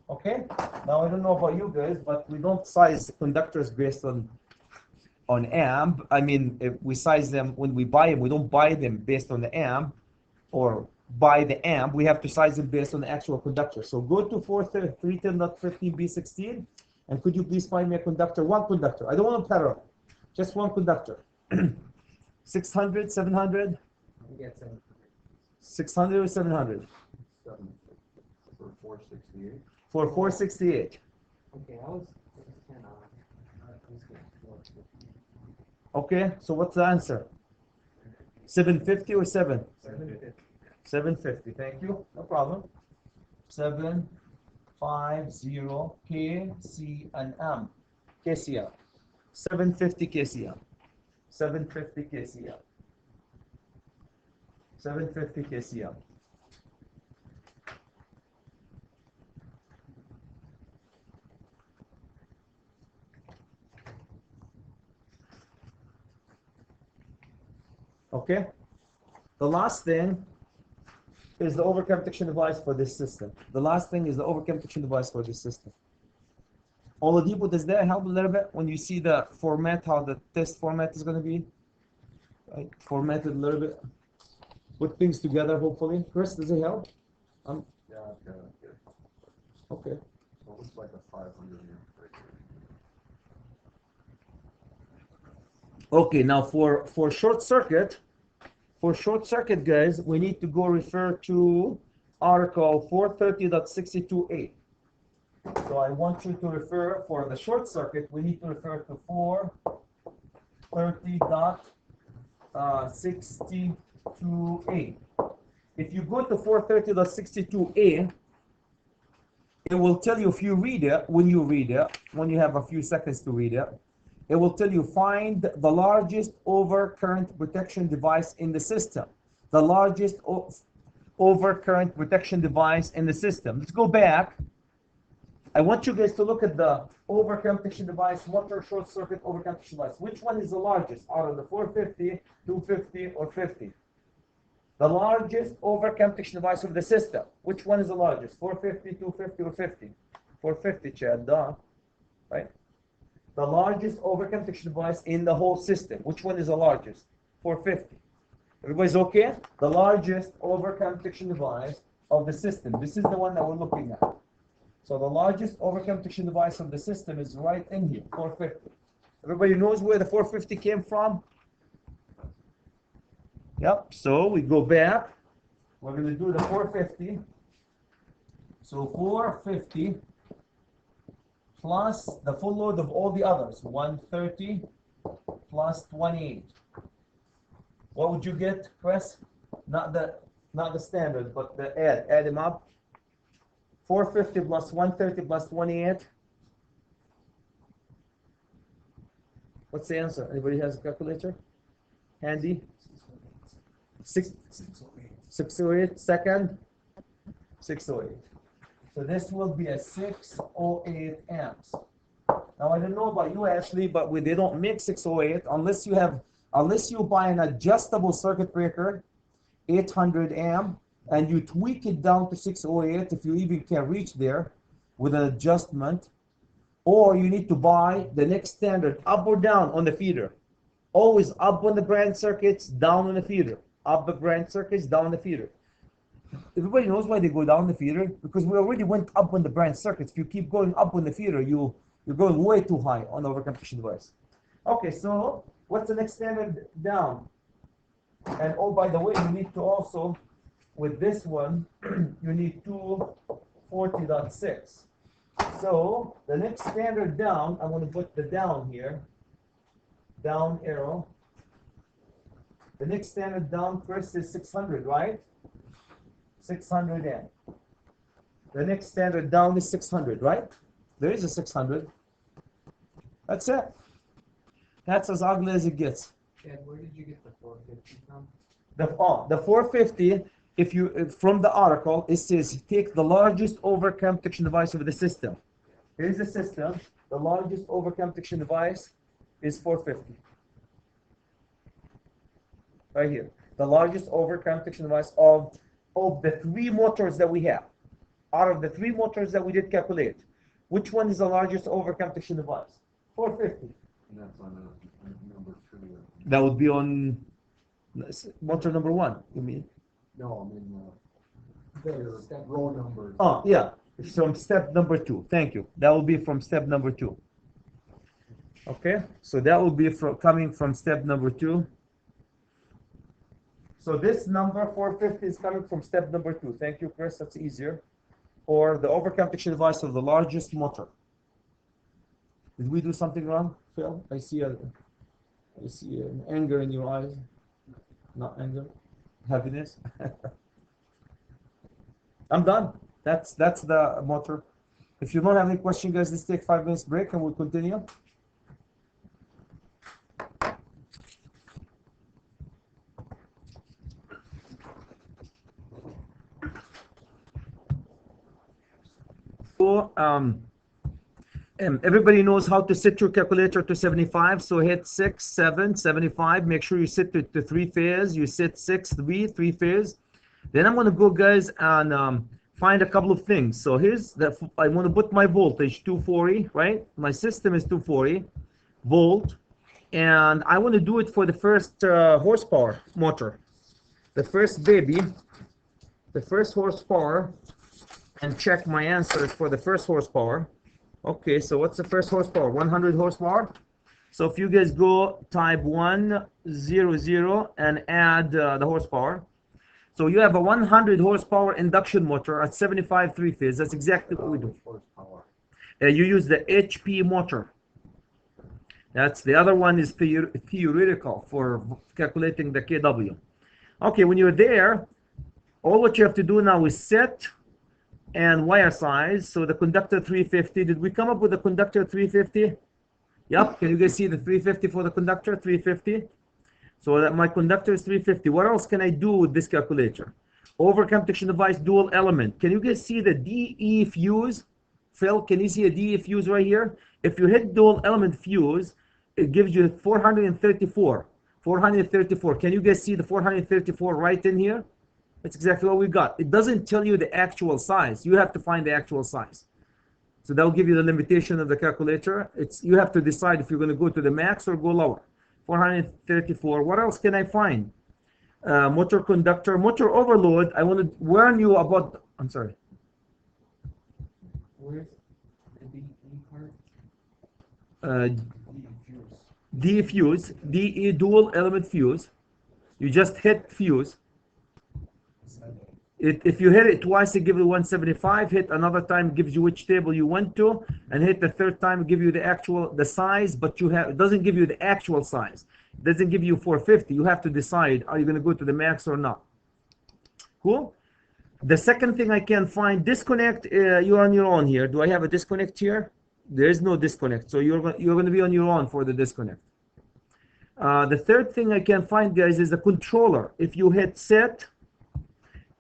okay, now I don't know about you guys, but we don't size conductors based on on amp. I mean, if we size them when we buy them, we don't buy them based on the amp or buy the amp. We have to size them based on the actual conductor. So go to 310.15b16, and could you please find me a conductor, one conductor. I don't want a parallel, just one conductor. 600, 700, We get 600 or 700 7 for 468. for 468. Okay, I was 10 on. Let's get 450. Okay, so what's the answer? 750 or 7? 750. 750, thank you, no problem. 750 kcm. KCM. 750 kcm. 750 kcm. 750 kcm. Okay? The last thing is the overcome protection device for this system. The last thing is the overcome protection device for this system. Oladipo, does that help a little bit when you see the format, how the test format is going to be? Right? Formatted a little bit. Put things together, hopefully. Chris, does it help? Yeah, I've got it here. Okay. So it looks like a 500 amp breaker. Okay, now for short circuit, guys, we need to go refer to Article 430.62a. So I want you to refer, for the short circuit, we need to refer to 430.62a. If you go to 430.62a, it will tell you, if you read it, when you have a few seconds to read it, it will tell you find the largest overcurrent protection device in the system. The largest overcurrent protection device in the system. Let's go back. I want you guys to look at the overcurrent protection device, motor short circuit overcurrent protection device. Which one is the largest out of the 450, 250, or 50? The largest overcurrent protection device of the system. Which one is the largest? 450, 250, or 50? 450, Chad, duh. Right? The largest overcurrent protection device in the whole system. Which one is the largest? 450. Everybody's okay? The largest overcurrent protection device of the system. This is the one that we're looking at. So the largest overcurrent protection device of the system is right in here, 450. Everybody knows where the 450 came from? Yep, so we go back. We're going to do the 450. So 450 plus the full load of all the others, 130 plus 28. What would you get, Chris? Not the standard, but the add them up. 450 plus 130 plus 28. What's the answer? Anybody has a calculator? Handy? 608. Second? 608. So this will be a 608 amps. Now I don't know about you, Ashley, but they don't make 608 unless you buy an adjustable circuit breaker, 800 amp, and you tweak it down to 608 if you even can reach there with an adjustment, or you need to buy the next standard, up or down on the feeder. Always up on the branch circuits, down on the feeder. Up the branch circuits, down the feeder. Everybody knows why they go down the feeder, because we already went up on the branch circuits. If you keep going up on the feeder, you're going way too high on the overcurrent protection device. Okay, so what's the next standard down? And oh, by the way, you need to also, with this one, you need 240.6. So the next standard down, I'm going to put the down here, down arrow. The next standard down, Chris, is 600, right? 600 amp. The next standard down is 600, right? There is a 600. That's it. That's as ugly as it gets. Chad, where did you get the 450 from? The 450, from the article, it says take the largest overcurrent protection device of the system. Here's the system. The largest overcurrent protection device is 450. Right here. The largest overcurrent protection device of the three motors that we have. Out of the three motors that we did calculate, which one is the largest overcurrent protection device? 450. And that's on a number two. That would be on motor number 1, you mean? No, I mean, their row numbers. Oh, yeah, from step number 2. Thank you. That will be from step number 2. Okay, so that will be coming from step number 2. So this number 450 is coming from step number 2. Thank you, Chris. That's easier. Or the overcomputation device of the largest motor. Did we do something wrong, Phil? I see an anger in your eyes. Not anger, heaviness. I'm done. That's the motor. If you don't have any question, guys, let's take 5 minutes break and we'll continue. So, everybody knows how to set your calculator to 75. So hit 6, 7, 75. Make sure you set it to 3 phase. You set 6, 3 phase. Then I'm going to go, guys, and find a couple of things. So here's I want to put my voltage 240, right? My system is 240 volt, and I want to do it for the first horsepower motor, the first baby, the first horsepower, and check my answers for the first horsepower. Okay, so what's the first horsepower? 100 horsepower. So if you guys go type 100 and add the horsepower. So you have a 100 horsepower induction motor at 75 3-phase. That's exactly what we do. You use the HP motor. That's the other one is theoretical for calculating the kW. Okay, when you're there, all what you have to do now is set and wire size. So the conductor 350. Did we come up with the conductor 350? Yep. Can you guys see the 350 for the conductor 350? So that my conductor is 350. What else can I do with this calculator? Overcomputation device dual element. Can you guys see the DE fuse? Phil, can you see a DE fuse right here? If you hit dual element fuse, it gives you 434. 434. Can you guys see the 434 right in here? That's exactly what we got. It doesn't tell you the actual size. You have to find the actual size. So that will give you the limitation of the calculator. You have to decide if you're going to go to the max or go lower. 434. What else can I find? Motor conductor, motor overload. I want to warn you about. I'm sorry. Where's the DE part? DE fuse, DE dual element fuse. You just hit fuse. If you hit it twice, it gives you 175. Hit another time, gives you which table you went to, and hit the third time, give you the size. But it doesn't give you the actual size. It doesn't give you 450. You have to decide: are you going to go to the max or not? Cool. The second thing I can find, disconnect. You're on your own here. Do I have a disconnect here? There is no disconnect. So you're going to be on your own for the disconnect. The third thing I can find, guys, is the controller. If you hit set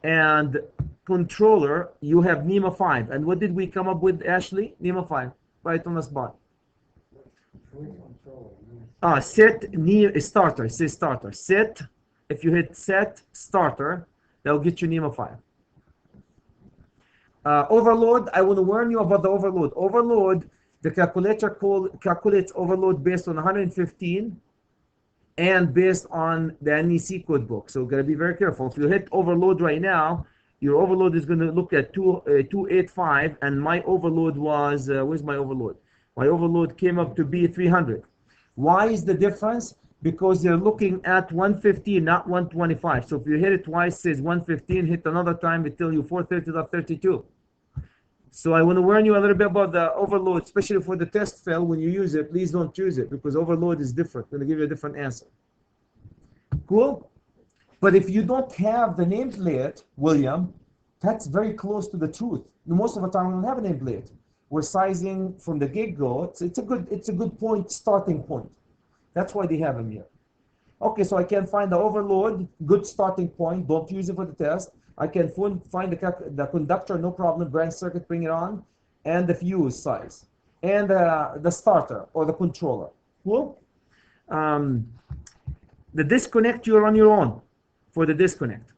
and controller, you have NEMA 5. And what did we come up with, Ashley? NEMA 5, right on the spot. Set starter. It says starter. Set. If you hit set starter, that will get you NEMA 5. Overload. I want to warn you about the overload. Overload. The calculator calculates overload based on 115 and based on the NEC code book. So gotta be very careful. If you hit overload right now, your overload is going to look at 285, and my overload was where's my overload? My overload came up to be 300. Why is the difference? Because you're looking at 115, not 125. So if you hit it twice, it says 115. Hit another time, it tells you 430.32. So I want to warn you a little bit about the overload, especially for the test fail. When you use it, please don't use it because overload is different. It's going to give you a different answer. Cool? But if you don't have the nameplate, William, that's very close to the truth. Most of the time, we don't have a nameplate. We're sizing from the get-go. It's a good point, starting point. That's why they have them here. Okay, so I can find the overload, good starting point. Don't use it for the test. I can find the conductor, no problem, branch circuit, bring it on, and the fuse size, and the starter or the controller. Cool? The disconnect, you're on your own for the disconnect.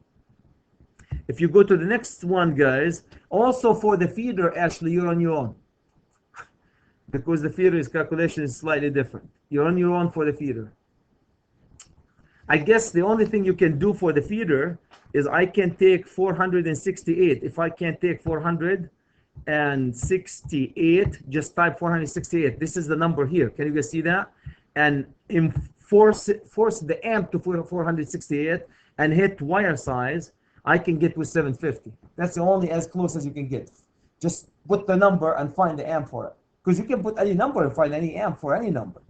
If you go to the next one, guys, also for the feeder, Ashley, you're on your own. because the feeder is calculation is slightly different. You're on your own for the feeder. I guess the only thing you can do for the feeder is I can take 468. If I can't take 468, just type 468. This is the number here. Can you guys see that? And force the amp to 468 and hit wire size. I can get with 750. That's the only as close as you can get. Just put the number and find the amp for it. Because you can put any number and find any amp for any number.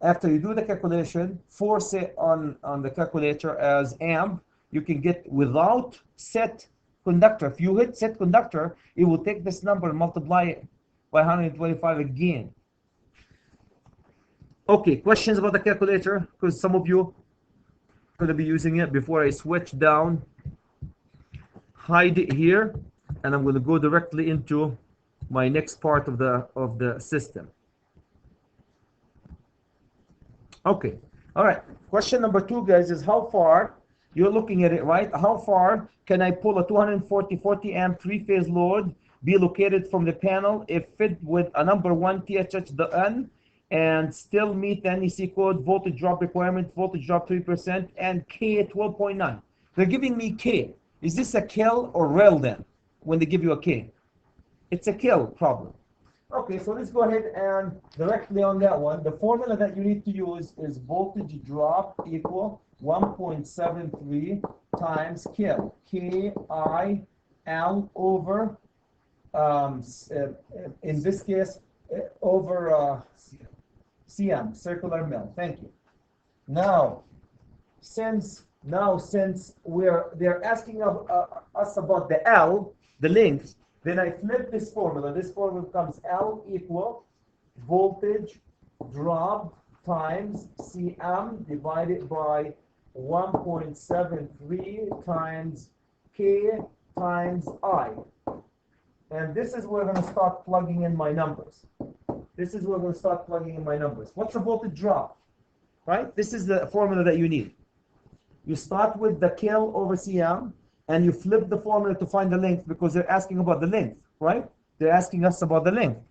After you do the calculation, force it on the calculator as amp. You can get without set conductor. If you hit set conductor, it will take this number and multiply it by 125 again. Okay, questions about the calculator? Because some of you are going to be using it. Before I switch down, hide it here, and I'm going to go directly into my next part of the system. Okay, all right. Question number 2, guys, is how far, you're looking at it, right? How far can I pull a 240 amp 3-phase load, be located from the panel if fit with a number 1 THH the N, and still meet the NEC code, voltage drop requirement, voltage drop 3%, and K 12.9. They're giving me K. Is this a kill or rel then, when they give you a K? It's a kill problem. Okay, so let's go ahead and directly on that one. The formula that you need to use is voltage drop equal 1.73 times kill. K-I-L over, in this case, over CM, circular mill. Thank you. Now, since they're asking us about the L, the length, then I flip this formula. This formula becomes L equal voltage drop times Cm divided by 1.73 times K times I. And this is where we're going to start plugging in my numbers. What's the voltage drop? Right? This is the formula that you need. You start with the kill over Cm, and you flip the formula to find the length because they're asking about the length, right? They're asking us about the length.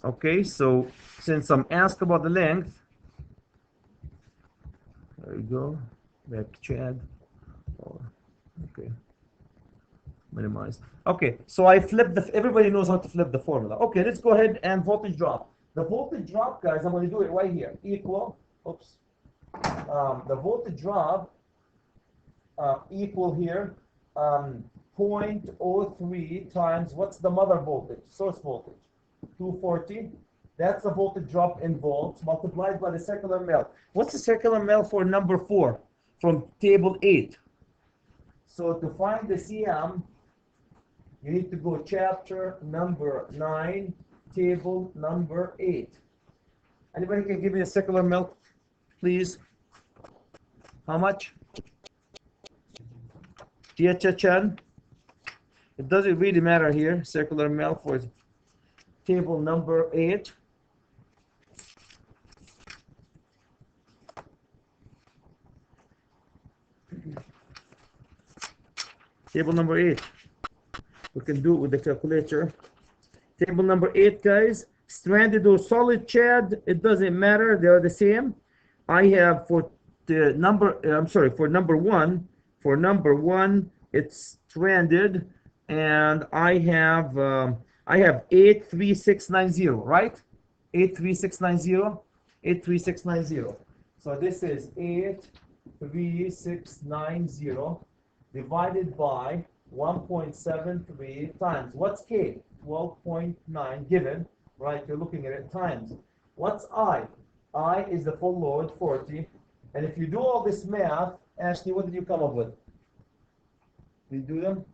Okay, so since I'm asked about the length, there you go, back Chad. Okay, minimize. Okay, so I flipped everybody knows how to flip the formula. Okay, let's go ahead and voltage drop. The voltage drop, guys, I'm going to do it right here. Equal, the voltage drop equal here 0.03 times, what's the mother voltage, source voltage? 240. That's the voltage drop in volts multiplied by the circular mil. What's the circular mil for number 4 from table 8? So to find the Cm, you need to go chapter number 9, table number 8. Anybody can give me a circular mil, please? How much? THHN? It doesn't really matter here. Circular mil for table number 8. Table number 8. We can do it with the calculator. Table number 8, guys. Stranded or solid, Chad, it doesn't matter. They are the same. I have for the number, for number 1. For number 1, it's stranded, and I have 83690, right? 83690. So this is 83690 divided by 1.73 times, what's K? 12.9 given, right? You're looking at it, times. What's I? I is the full load, 40. And if you do all this math, Ashley, what did you come up with? Did you do them?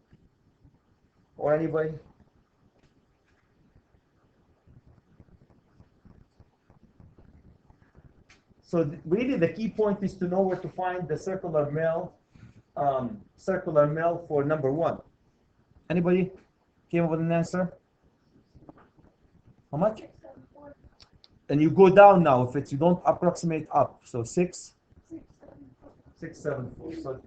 Or anybody? So really the key point is to know where to find the circular mil for number 1. Anybody came up with an answer? How much? And you go down now if you don't approximate up. So 6, 674.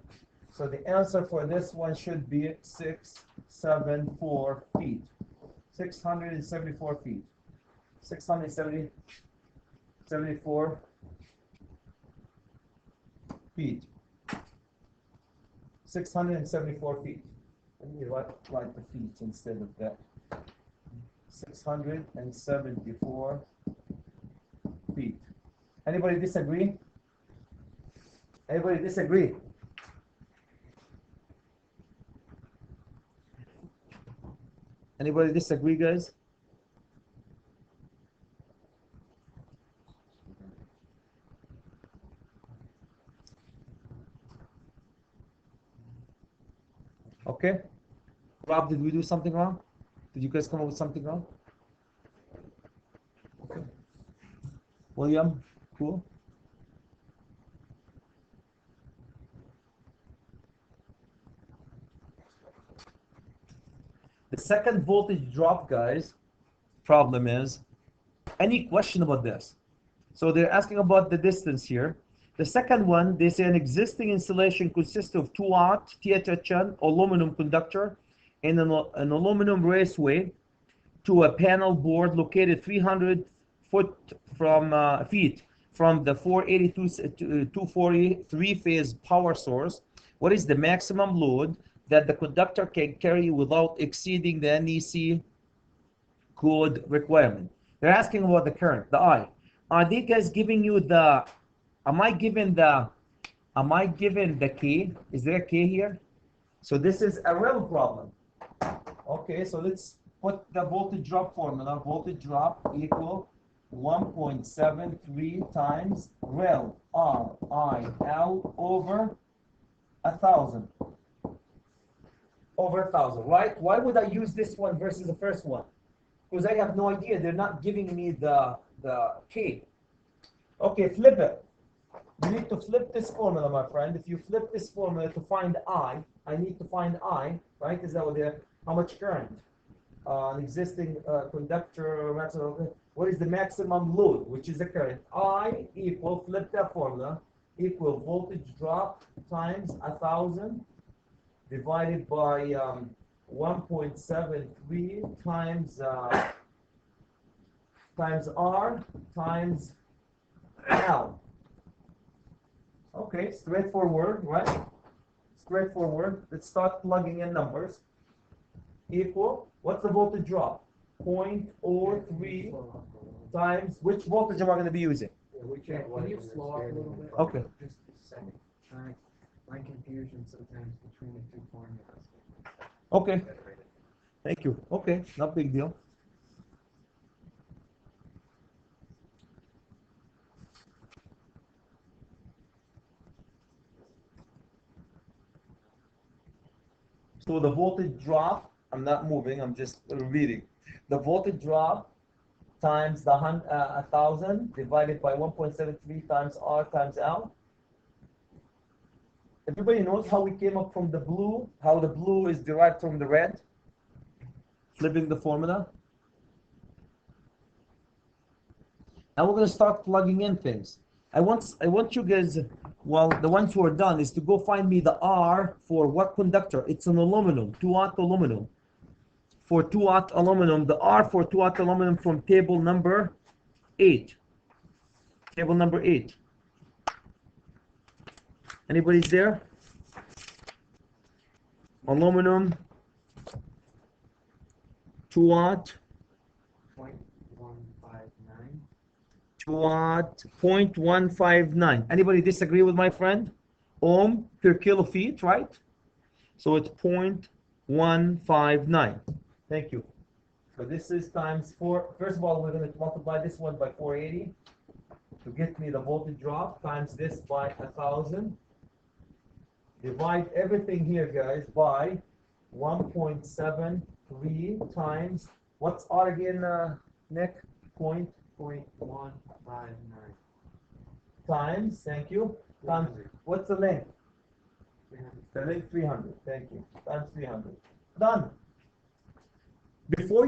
So the answer for this one should be 674 feet. 674 feet. 674 feet. 674 feet. Let me write the feet instead of that. 674 feet. Anybody disagree? Anybody disagree? Anybody disagree, guys? Okay. Rob, did we do something wrong? Did you guys come up with something wrong? Okay. William, cool. The second voltage drop, guys, problem is, any question about this? So they're asking about the distance here. The second one, they say an existing installation consists of 2-aught THHN aluminum conductor and an aluminum raceway to a panel board located 300 feet from the 482 to 240 three-phase power source. What is the maximum load that the conductor can carry without exceeding the NEC code requirement? They're asking about the current, the I. Are they guys giving you the, am I given the K? Is there a K here? So this is a real problem. Okay, so let's put the voltage drop formula. Voltage drop equal 1.73 times rel R I L over 1,000. Over 1,000, right? Why would I use this one versus the first one? Because I have no idea. They're not giving me the K. Okay, flip it. You need to flip this formula, my friend. If you flip this formula to find I need to find I, right? Is that what they're, how much current? An existing conductor, what is the maximum load, which is the current? I equal, flip that formula, equal voltage drop times 1,000 divided by 1.73 times R times L. Okay, straightforward, right? Straightforward. Let's start plugging in numbers. Equal, what's the voltage drop? 0.03 times, which voltage am I going to be using? Can you slow up a little bit? Okay. Just a second. My confusion sometimes between the two formulas. Okay. Thank you. Okay, not big deal. So the voltage drop, I'm not moving, I'm just reading. The voltage drop times the 1,000 divided by 1.73 times R times L. Everybody knows how we came up from the blue, how the blue is derived from the red? Flipping the formula. Now we're going to start plugging in things. I want you guys, well, the ones who are done, is to go find me the R for what conductor. It's an aluminum, 2-aught aluminum. For 2-aught aluminum, the R for 2-aught aluminum from table number 8. Table number 8. Anybody's there? Aluminum, 2-aught. 0.159. 2-aught, 0.159. Anybody disagree with my friend? Ohm per kilo feet, right? So it's 0.159. Thank you. So this is times 4. First of all, we're going to multiply this one by 480 to get me the voltage drop, times this by 1,000. Divide everything here, guys, by 1.73 times, what's R again, Nick? 0.159 times, thank you, times, what's the length? 300. The length 300, thank you, times 300. Done. Before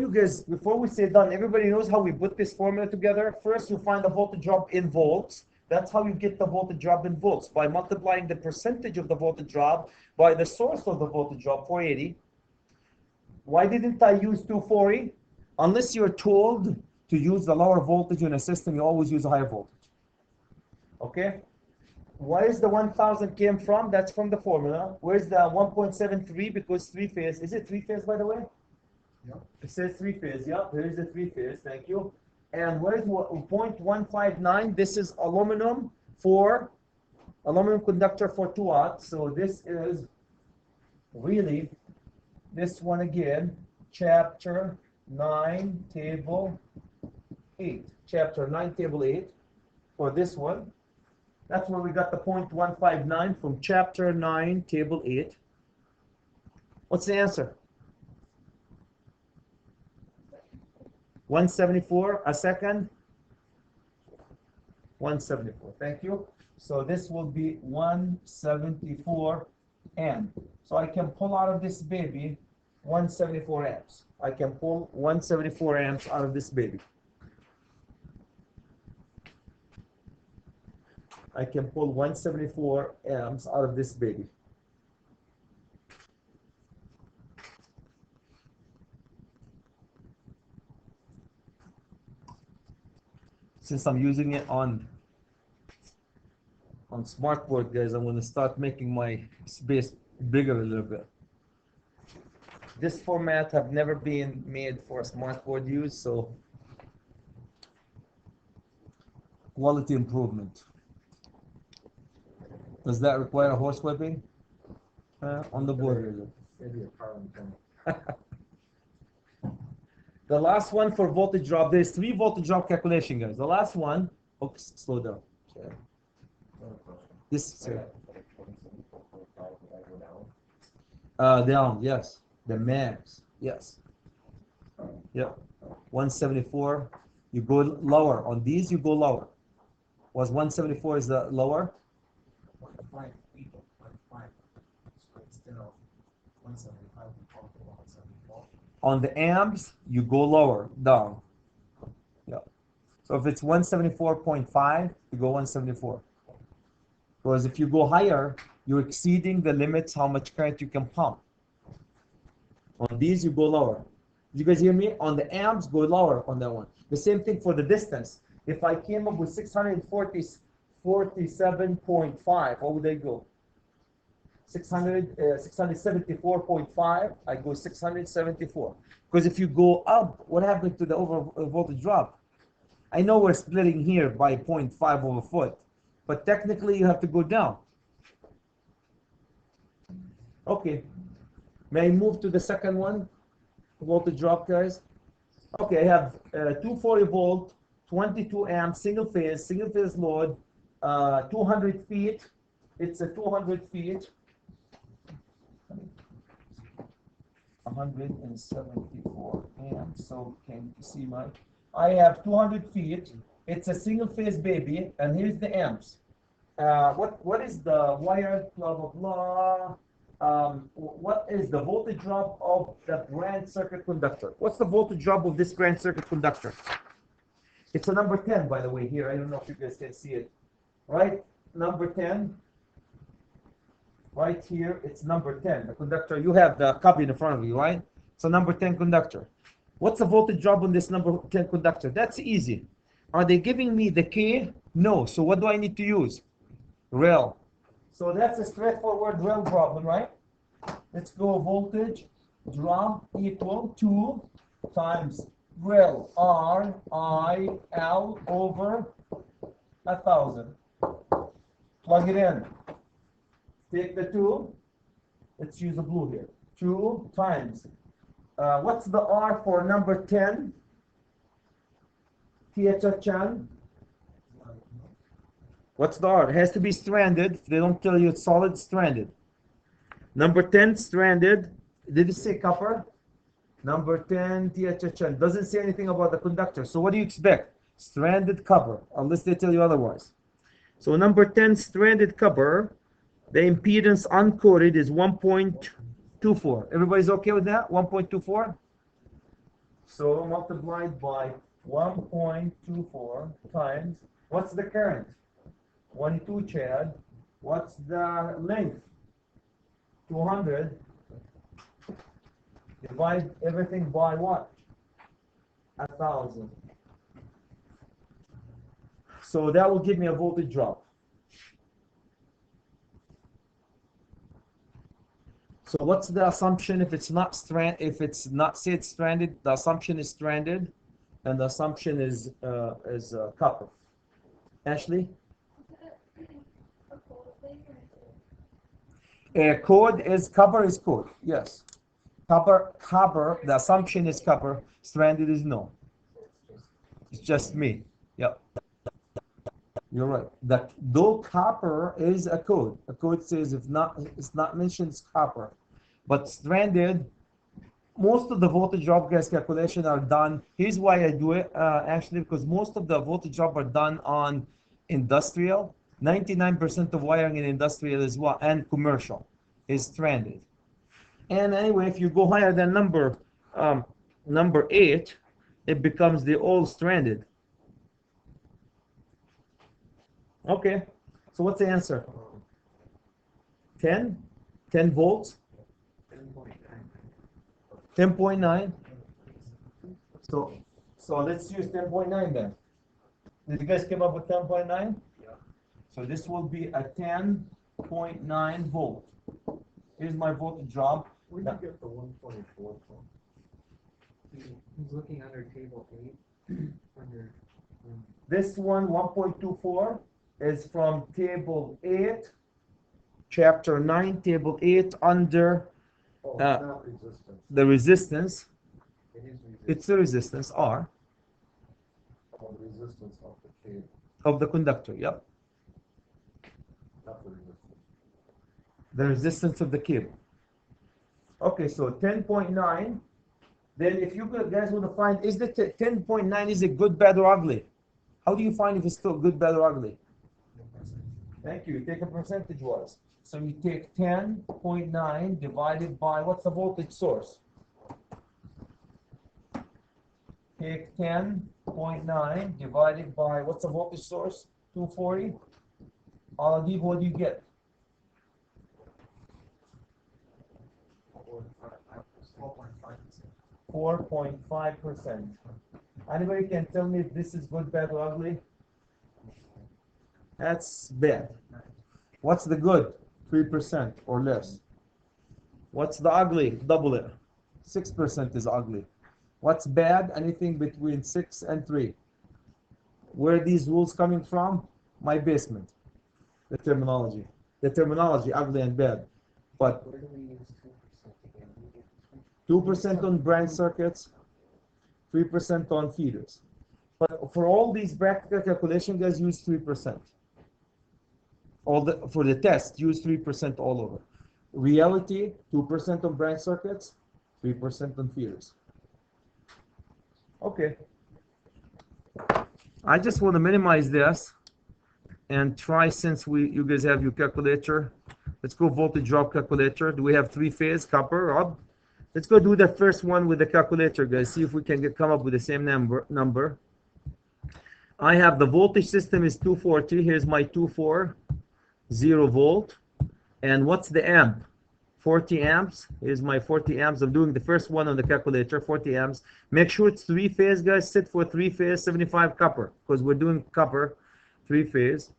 we say done, everybody knows how we put this formula together. First, you find the voltage drop in volts. That's how you get the voltage drop in volts, by multiplying the percentage of the voltage drop by the source of the voltage drop, 480. Why didn't I use 240? Unless you're told to use the lower voltage in a system, you always use a higher voltage. Okay? Where is the 1000 came from? That's from the formula. Where's the 1.73? Because three phase. Is it three phase, by the way? Yep. It says three phase. Yeah, there is a three phase. Thank you. And where's 0.159? This is aluminum conductor for 2 watts. So this is really this one again, chapter 9, table 8. Chapter 9, table 8 for this one. That's where we got the 0.159 from chapter 9, table 8. What's the answer? 174 a second. 174. Thank you. So this will be 174 amp. So I can pull out of this baby 174 amps. I can pull 174 amps out of this baby. I can pull 174 amps out of this baby. Since I'm using it on smartboard, guys, I'm going to start making my space bigger a little bit. This format have never been made for a smartboard use, so quality improvement. Does that require a horse whipping? On the board. Maybe a car antenna. The last one for voltage drop, there's 3 voltage drop calculation, guys. The last one, oops, slow down. Sorry. This, sir. Down, yes. The max, yes. Yep. 174. You go lower. On these, you go lower. Was 174 is the lower? On the amps, you go lower, down. Yeah. So if it's 174.5, you go 174. Because if you go higher, you're exceeding the limits how much current you can pump. On these, you go lower. You guys hear me? On the amps, go lower on that one. The same thing for the distance. If I came up with 647.5, what would I go? 674.5, I go 674. Because if you go up, what happened to the over voltage drop? I know we're splitting here by 0.5 of a foot, but technically you have to go down. Okay, may I move to the second one? Voltage drop, guys. Okay, I have 240 volt, 22 amps, single phase load, 200 feet. It's a 200 feet. 174 amps. So can you see my? I have 200 feet. It's a single phase baby, and here's the amps. What is the wire? Blah blah blah. What is the voltage drop of the grand circuit conductor? What's the voltage drop of this grand circuit conductor? It's a number 10, by the way. Here, I don't know if you guys can see it. Right, number 10. Right here, it's number 10. The conductor, you have the copy in front of you, right? So number 10 conductor. What's the voltage drop on this number 10 conductor? That's easy. Are they giving me the K? No. So what do I need to use? Rel. So that's a straightforward Rel problem, right? Let's go voltage drop equal to times Rel, R-I-L over 1,000. Plug it in. Take the 2. Let's use the blue here. 2 times. What's the R for number 10? Chan. What's the R? It has to be stranded. If they don't tell you it's solid, stranded. Number 10, stranded. Did it say copper? Number 10, Chan. Doesn't say anything about the conductor. So what do you expect? Stranded copper, unless they tell you otherwise. So number 10, stranded copper. The impedance uncoded is 1.24. Everybody's okay with that? 1.24? So multiplied by 1.24 times, what's the current? 22 Chad. What's the length? 200. Divide everything by what? 1,000. So that will give me a voltage drop. So what's the assumption if it's not say it's stranded, the assumption is stranded, and the assumption is copper. Ashley? Code is copper is code. Yes. Copper. The assumption is copper. Stranded is no. It's just me. Yep. You're right. Though copper is a code. A code says it's not mentioned it's copper. But stranded, most of the voltage drop guys calculation are done. Here's why I do it actually, because most of the voltage drop are done on industrial. 99% of wiring in industrial is what, and commercial is stranded. And anyway, if you go higher than number 8, it becomes the all stranded. Okay, so what's the answer? 10 volts. 10.9. So let's use 10.9 then. Did you guys come up with 10.9? Yeah. So this will be a 10.9 volt. Here's my voltage drop. Where'd you get the 124 from? He's looking under table 8. Under. This one, 1.24, is from table 8, chapter 9, table 8, under Oh, it's not resistance. the resistance. It is resistance. It's the resistance R Oh, the resistance of the cable, of the conductor. Yep. not the resistance. The resistance of the cable. Okay, so 10.9. Then if you guys want to find, is the 10.9, is it good, bad, or ugly? How do you find if it's still good, bad, or ugly? Thank you. Take a percentage wise. So you take 10.9 divided by, what's the voltage source? Take 10.9 divided by, what's the voltage source? 240. Aladeep, what do you get? 4.5%. Anybody can tell me if this is good, bad, or ugly? That's bad. What's the good? 3% or less. What's the ugly? Double it. 6% is ugly. What's bad? Anything between 6 and 3. Where are these rules coming from? My basement. The terminology, ugly and bad. But Where do we use 2% again? 2% on branch circuits, 3% on feeders. But for all these practical calculations, guys, use 3%. For the test, use 3% all over. Reality, 2% on branch circuits, 3% on feeders. Okay. I just want to minimize this and try, since you guys have your calculator. Let's go voltage drop calculator. Do we have 3-phase copper, Rob? Let's go do the first one with the calculator, guys. See if we can come up with the same number. I have the voltage system is 240. Here's my 240 volt. And what's the amp? 40 amps. Here's my 40 amps. I'm doing the first one on the calculator, 40 amps. Make sure it's 3-phase, guys. Sit for 3-phase, 75 copper, because we're doing copper 3-phase.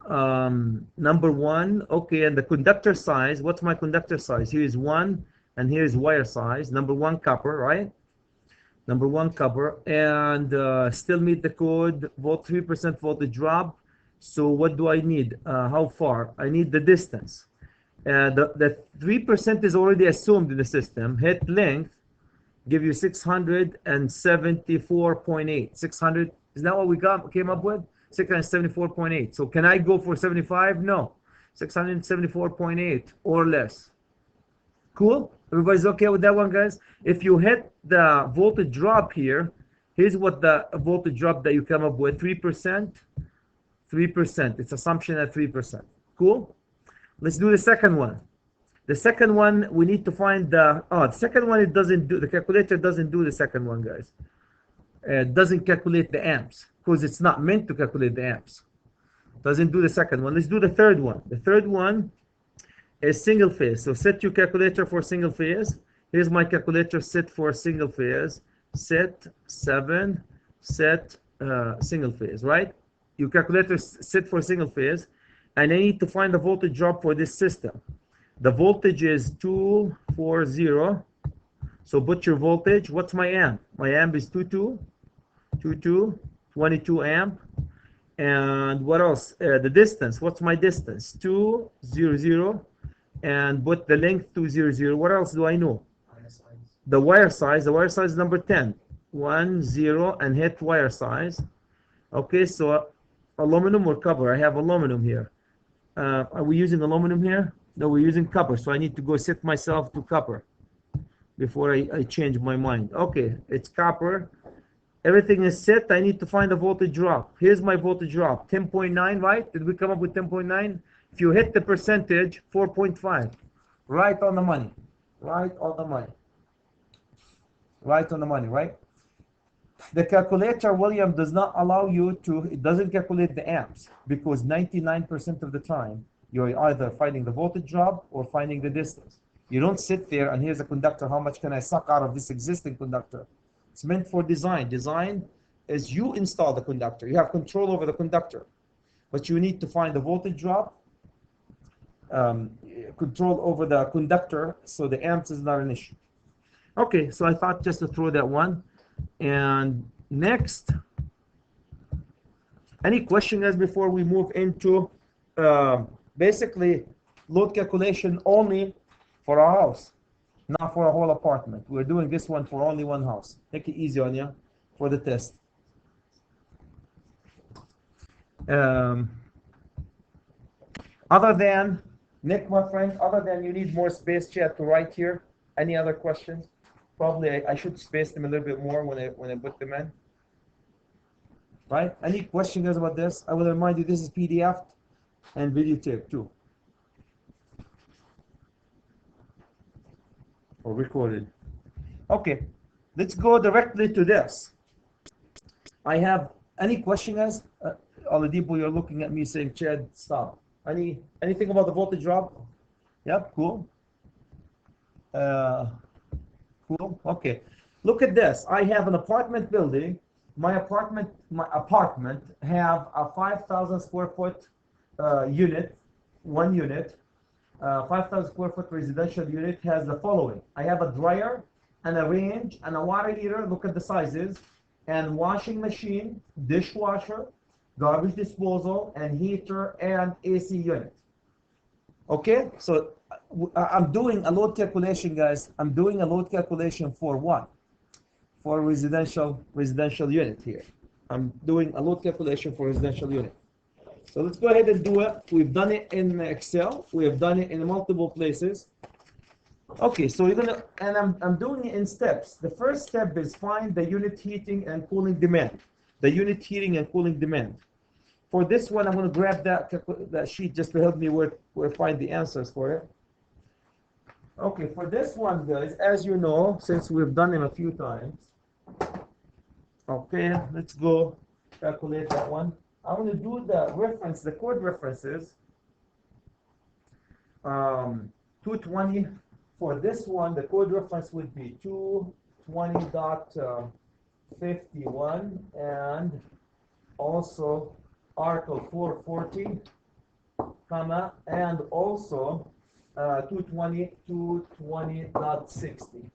Number 1. Okay, and the conductor size. What's my conductor size? Here is 1, and here is wire size. Number 1 copper, right? Number 1 copper, and still meet the code. 3% voltage drop. So what do I need? How far? I need the distance. The 3% is already assumed in the system. Hit length give you 674.8. 600, is that what we came up with? 674.8. So can I go for 75? No. 674.8 or less. Cool? Everybody's okay with that one, guys? If you hit the voltage drop here, here's what the voltage drop that you come up with. 3%. 3%. It's assumption at 3%. Cool? Let's do the second one. The second one, we need to find the second one, it doesn't do, the calculator doesn't do the second one, guys. It doesn't calculate the amps, because it's not meant to calculate the amps. Doesn't do the second one. Let's do the third one. The third one is single phase. So set your calculator for single phase. Here's my calculator set for single phase. Set 7, set single phase, right? Your calculator set for single phase, and I need to find the voltage drop for this system. The voltage is 240. So put your voltage. What's my amp? My amp is 22, 22 amp. And what else? The distance. What's my distance? 200. And put the length 200. What else do I know? The wire size. The wire size is number 10. 10 and hit wire size. Okay, so aluminum or copper? I have aluminum here. Are we using aluminum here? No, we're using copper. So I need to go set myself to copper before I change my mind. Okay, it's copper. Everything is set. I need to find the voltage drop. Here's my voltage drop, 10.9, right? Did we come up with 10.9? If you hit the percentage, 4.5. Right on the money. Right on the money. Right on the money, right? The calculator, William, does not allow you to, it doesn't calculate the amps, because 99% of the time, you're either finding the voltage drop or finding the distance. You don't sit there and here's a conductor, how much can I suck out of this existing conductor? It's meant for design. Design is you install the conductor. You have control over the conductor. But you need to find the voltage drop, control over the conductor, so the amps is not an issue. Okay, so I thought just to throw that one. And next, any question guys before we move into basically load calculation only for our house, not for a whole apartment. We're doing this one for only one house. Take it easy on you for the test. Other than, Nick, my friend, other than you need more space chat to write here, any other questions? Probably I should space them a little bit more when I put them in. Right? Any questions guys about this? I will remind you this is PDF and videotape too. Or recorded. Okay, let's go directly to this. I have any question guys? All the people you're looking at me saying, Chad, stop. Anything about the voltage drop? Yep, cool. Cool. Okay. Look at this. I have an apartment building. My apartment have a 5,000 square foot unit, one unit. 5,000 square foot residential unit has the following. I have a dryer and a range and a water heater. Look at the sizes. And washing machine, dishwasher, garbage disposal, and heater and AC unit. Okay, so I'm doing a load calculation, guys. I'm doing a load calculation for what? For residential unit here. I'm doing a load calculation for residential unit. So let's go ahead and do it. We've done it in Excel. We have done it in multiple places. Okay, so you're gonna, and I'm doing it in steps. The first step is find the unit heating and cooling demand. The unit heating and cooling demand. For this one, I'm going to grab that sheet just to help me where find the answers for it. Okay, for this one, guys, as you know, since we've done it a few times. Okay, let's go calculate that one. I'm going to do the reference, the code references. 220. For this one, the code reference would be 220.51 and also Article 440, comma, and also 220.60.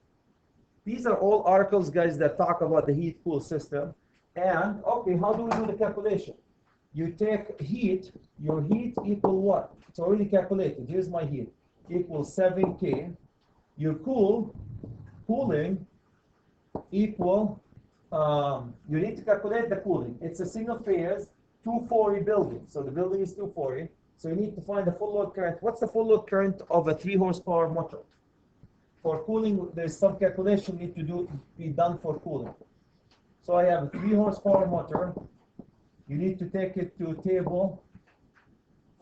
These are all articles, guys, that talk about the heat-cool system. And, okay, how do we do the calculation? You take heat, your heat equal what? It's already calculated. Here's my heat. Equals 7K. Your cooling equal, you need to calculate the cooling. It's a single phase, 240 building. So the building is 240. So you need to find the full load current. What's the full load current of a 3 horsepower motor? For cooling, there's some calculation need to be done for cooling. So I have a 3 horsepower motor. You need to take it to table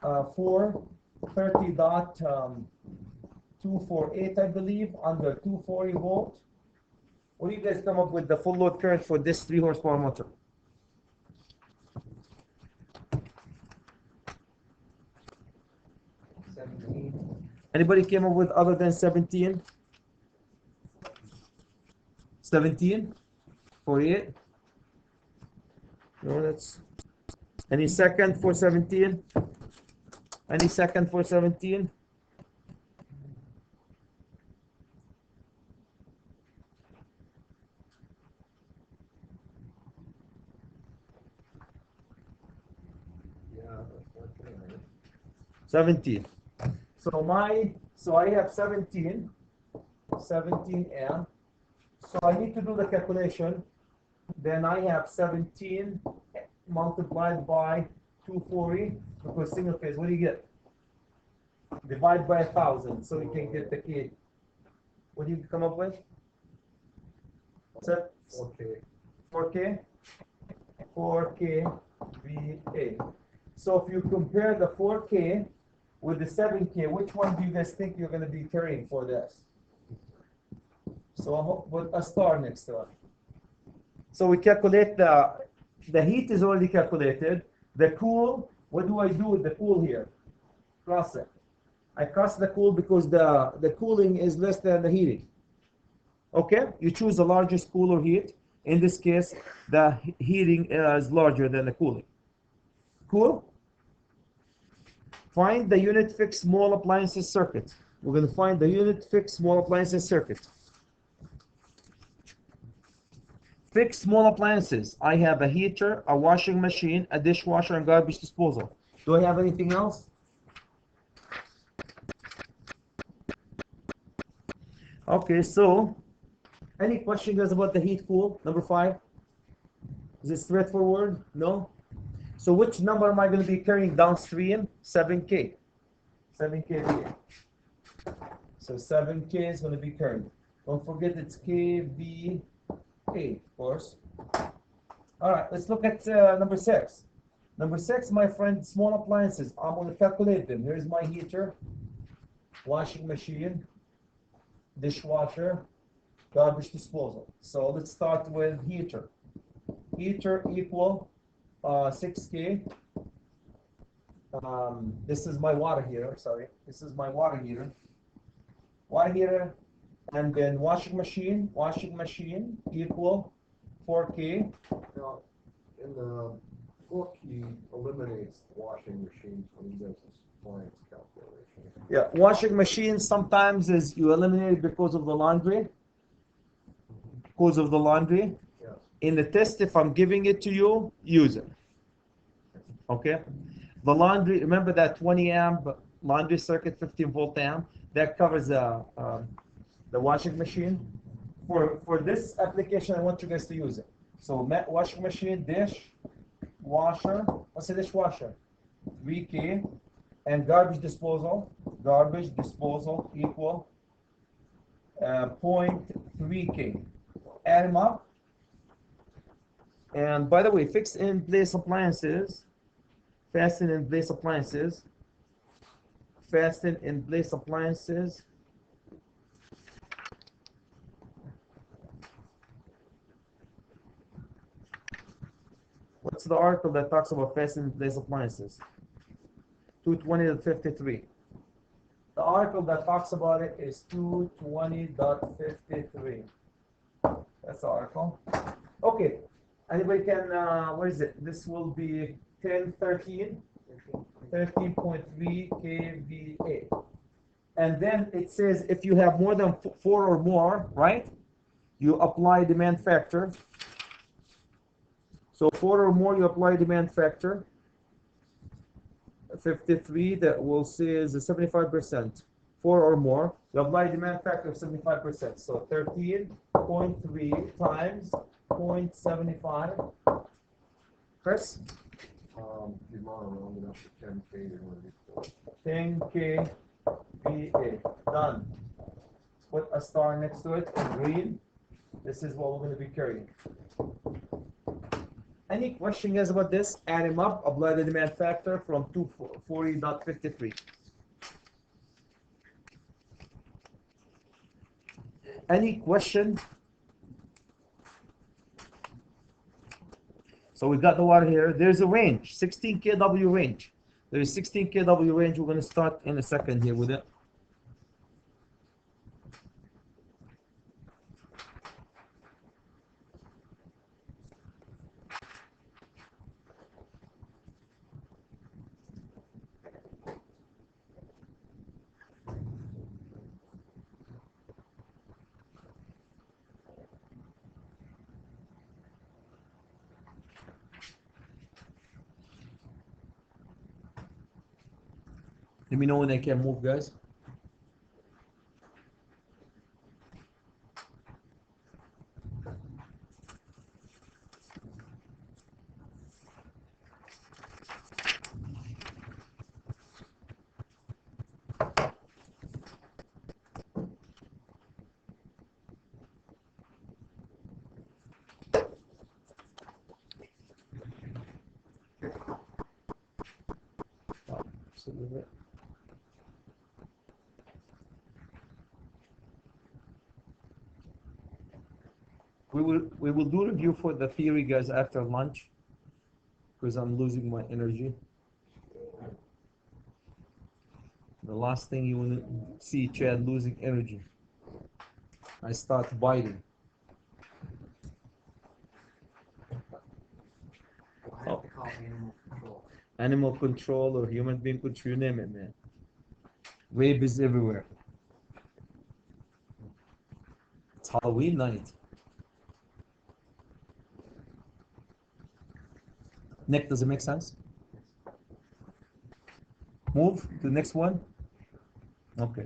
430.248, I believe, under 240 volt. What do you guys come up with the full load current for this 3 horsepower motor? Anybody came up with other than 17? 17? 48? No, that's... Any second for 17? Any second for 17? Yeah, that's right. 17. So I have 17 m. So I need to do the calculation. Then I have 17 multiplied by 240 because single phase. What do you get? Divide by 1,000 so we can get the K. What do you come up with? Okay. 4K? 4K VA. So if you compare the 4K with the 7K, which one do you guys think you're going to be carrying for this? So I'll put a star next to it. So we calculate the heat is already calculated. The cool, what do I do with the cool here? Cross it. I cross the cool because the cooling is less than the heating. Okay, you choose the largest cool or heat. In this case, the heating is larger than the cooling. Cool? Find the unit fixed small appliances circuit. We're going to find the unit fixed small appliances circuit. Fixed small appliances. I have a heater, a washing machine, a dishwasher, and garbage disposal. Do I have anything else? Okay, so any question guys about the heat cool? Number 5? Is it straightforward? No? So which number am I going to be carrying downstream? 7K. 7K VA. So 7K is going to be carried. Don't forget it's KVA, of course. All right, let's look at number 6. Number 6, my friend, small appliances. I'm going to calculate them. Here's my heater, washing machine, dishwasher, garbage disposal. So let's start with heater. Heater equal 6K. This is my water heater, sorry. This is my water heater. Water heater, and then washing machine equal 4K. Now, in the book, he eliminates washing machines when he does his appliance calculation. Yeah, washing machine sometimes is you eliminate it because of the laundry. Because of the laundry. Yes. In the test, if I'm giving it to you, use it. Okay? The laundry, remember that 20 amp laundry circuit, 15 volt amp, that covers the washing machine. For this application, I want you guys to use it. So washing machine, dish, washer, what's a dishwasher? 3K, and garbage disposal equal 0.3K. Add them up. And by the way, fixed in place appliances, fasten in place appliances, What's the article that talks about fasten in place appliances? 220.53. The article that talks about it is 220.53. That's the article. Okay. Anybody can, what is it? This will be 13.3 kVA. And then it says if you have more than 4 or more, right? You apply demand factor. So 4 or more, you apply demand factor. 53, that we'll say is 75%. 4 or more, you apply demand factor of 75%. So 13.3 times 0.75. Chris? You want to round it up to 10K, you're going to be 10K VA. Done. Put a star next to it in green. This is what we're going to be carrying. Any question guys about this? Add them up, apply the demand factor from 240.53. Any question? So we got the water here. There's a range, 16 kW range. There is 16 kW range. We're going to start in a second here with it. Let me know when I can move, guys. We will do review for the theory, guys, after lunch, because I'm losing my energy. The last thing you want to see, Chad, losing energy. I start biting. I have to call animal control. Animal control or human being control, you name it, man. Rabies everywhere. It's Halloween night. Nick, does it make sense? Move to the next one. Okay.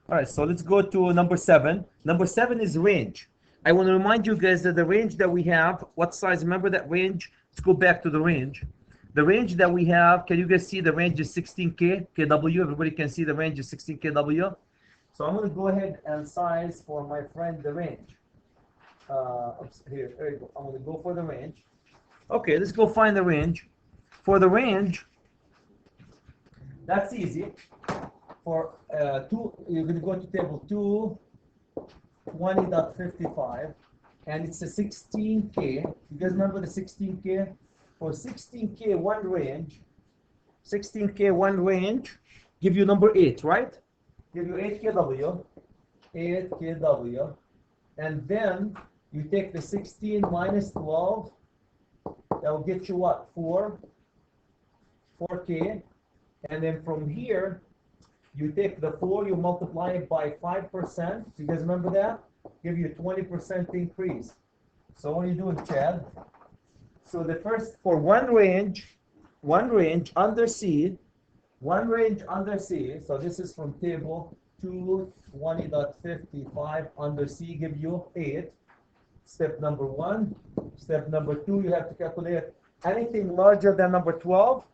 All right, so let's go to number 7. Number 7 is range. I want to remind you guys that the range that we have, what size? Remember that range? Let's go back to the range. The range that we have, can you guys see the range is 16K, KW? Everybody can see the range is 16 kW. So I'm going to go ahead and size for my friend the range. Here, there you go. I'm going to go for the range. Okay, let's go find the range. For the range, that's easy. For you're going to go to table 220.55, and it's a 16K. You guys remember the 16K? For 16K one range, 16K one range, give you number 8, right? Give you 8 kW, 8 kW, and then you take the 16 minus 12. That will get you what? 4K. And then from here, you take the 4, you multiply it by 5%. You guys remember that? Give you a 20% increase. So what are you doing, Chad? So the first, for one range under C, so this is from table 220.55 under C, give you 8. Step number 1. Step number 2, you have to calculate anything larger than number 12,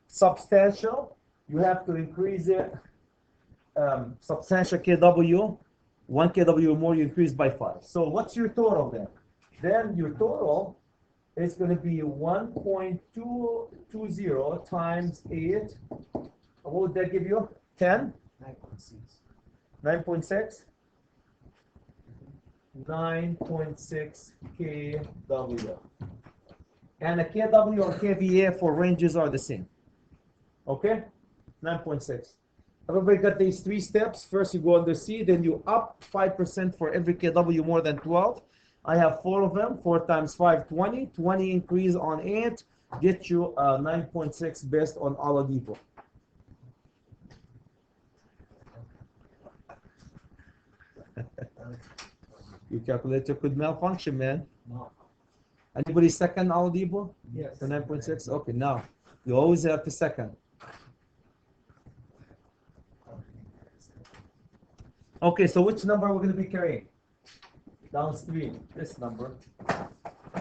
substantial. You have to increase it, substantial kW, 1 kW or more, you increase by 5. So what's your total then? Then your total is going to be 1.220 times 8. What would that give you? 10? 9.6. 9.6? 9.6 kW. And a kW or kVA for ranges are the same. Okay? 9.6. Everybody got these 3 steps. First you go under C, then you up 5% for every kW more than 12. I have 4 of them. 4 times 5, 20. 20 increase on 8. Get you 9.6 based on Oladipo. Your calculator could malfunction, man. No. Anybody second Oladipo? Yes. The 9.6? Okay, now you always have to second. Okay, so which number we're going to be carrying? Downstream, this number.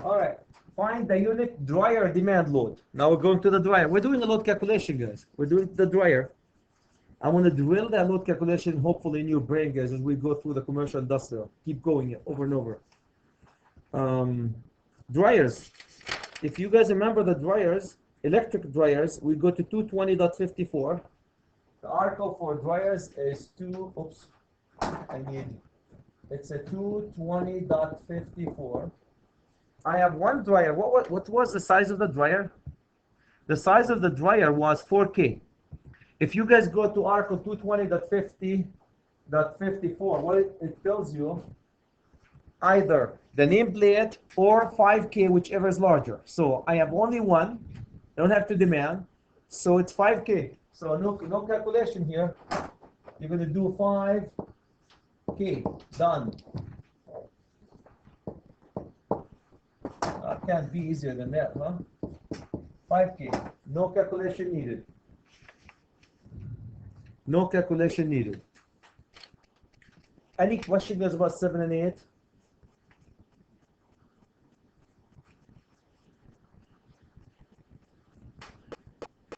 All right, find the unit dryer demand load. Now we're going to the dryer. We're doing a load calculation, guys. We're doing the dryer. I want to drill that load calculation hopefully in your brain, guys, as we go through the commercial industrial. Keep going over and over. Dryers. If you guys remember the dryers, electric dryers, we go to 220.54. The article for dryers is it's a 220.54. I have one dryer. What was the size of the dryer? The size of the dryer was 4K. If you guys go to Article 220.50.54, what it tells you, either the nameplate or 5K, whichever is larger. So I have only one, I don't have to demand, so it's 5K. So no calculation here. You're going to do 5K, done. Can't be easier than that, huh? 5K, no calculation needed. No calculation needed. Any questions about 7 and 8?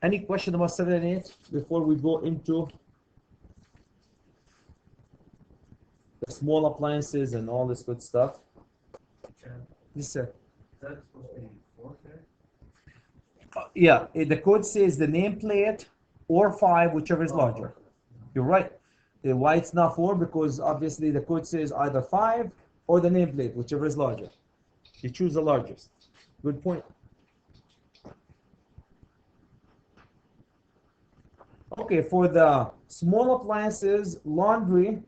Any question about 7 and 8 before we go into the small appliances and all this good stuff? Yes, sir. Is that supposed to be 4K? Yeah, the code says the nameplate or 5, whichever is larger. You're right. Why it's not 4? Because obviously the code says either 5 or the nameplate, whichever is larger. You choose the largest. Good point. Okay, for the small appliances, laundry,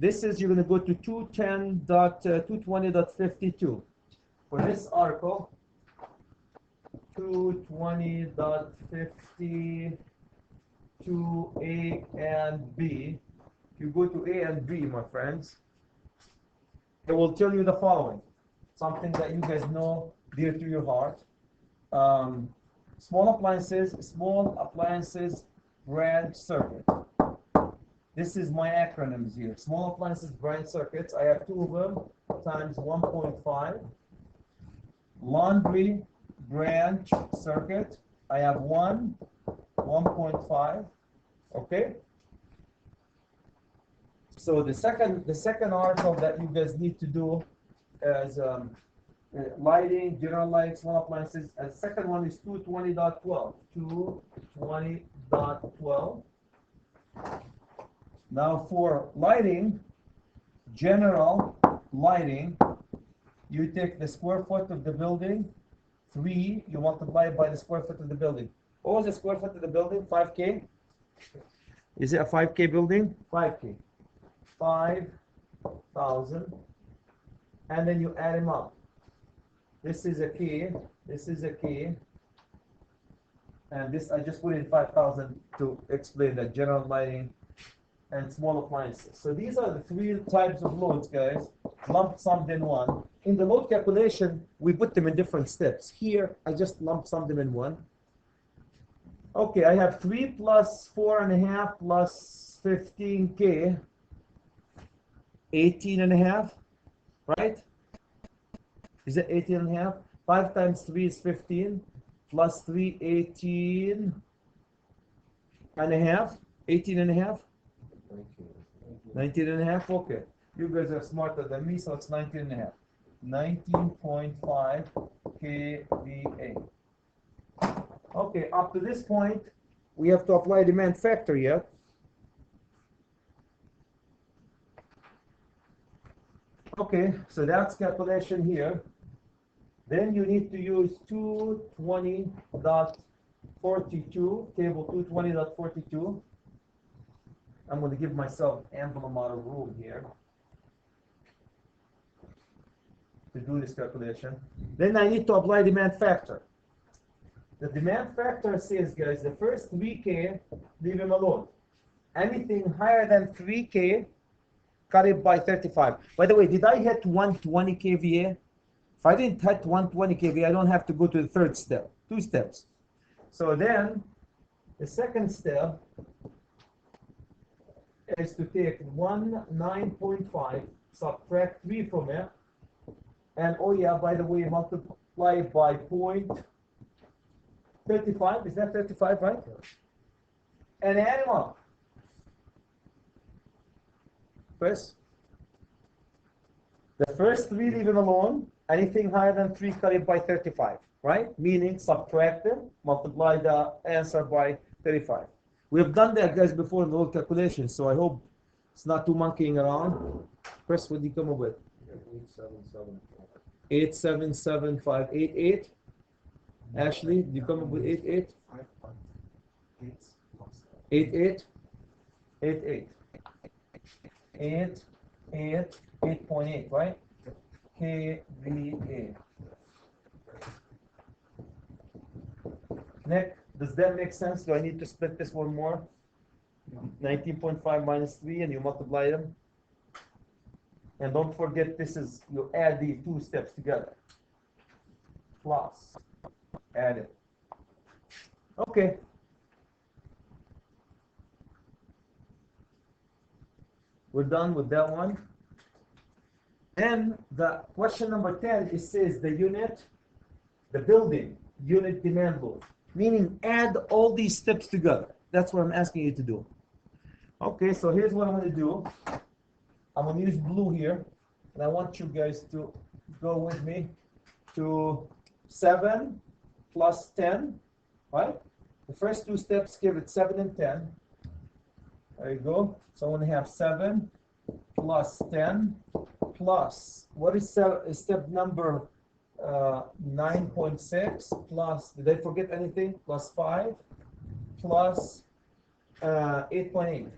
this is, you're going to go to 220.52. For this article, 220.52A and B. If you go to A and B, my friends, it will tell you the following. Something that you guys know dear to your heart. Small appliances branch circuit. This is my acronyms here. Small appliances branch circuits. I have 2 of them times 1.5. Laundry branch circuit. I have 1.5. Okay. So the second article that you guys need to do is lighting, general lights, small appliances. And the second one is 220.12. 220.12. Now for lighting, general lighting, you take the square foot of the building, 3, you multiply it by the square foot of the building. What was the square foot of the building? 5K? Is it a 5K building? 5K. 5,000. And then you add them up. This is a K, this is a K. And this, I just put in 5,000 to explain that general lighting and small appliances. So these are the 3 types of loads, guys, lump summed in one. In the load calculation, we put them in different steps. Here, I just lump summed them in one. Okay, I have 3 plus 4.5 plus 15K, 18.5, right? Is it 18.5? 5 times 3 is 15, plus 3, 18.5, 18.5. 19.5, okay. You guys are smarter than me, so it's 19.5. 19.5 kVA. Okay, up to this point, we have to apply demand factor yet. Okay, so that's calculation here. Then you need to use 220.42, table 220.42. I'm going to give myself ample amount of room here to do this calculation. Then I need to apply demand factor. The demand factor says, guys, the first 3K, leave them alone. Anything higher than 3K, cut it by 35. By the way, did I hit 120 kVA? If I didn't hit 120 kVA, I don't have to go to the third step. 2 steps. So then, the second step is to take 9.5, subtract 3 from it, and oh yeah, by the way, multiply it by 0.35. Is that 35, right? And add them up. First, the first 3 leave them alone. Anything higher than 3, cut it by 35, right? Meaning subtract them, multiply the answer by 35. We have done that, guys, before in the old calculation, so I hope it's not too monkeying around. Chris, what did you come up with? 877.588. Ashley, did you come up with 88? 8, 8, 8, 8. 8, 8, 8.8, right? kVA. Nick, does that make sense? Do I need to split this one more? 19.5 minus 3, and you multiply them. And don't forget, this is, you add these two steps together. Plus, add it. Okay. We're done with that one. Then the question number 10, it says the unit, the building, unit demand load. Meaning add all these steps together. That's what I'm asking you to do. Okay, so here's what I'm going to do. I'm going to use blue here. And I want you guys to go with me to 7 plus 10, right? The first two steps give it 7 and 10. There you go. So I'm going to have 7 plus 10 plus, what is step number 9.6 plus, did I forget anything? Plus 5 plus 8.8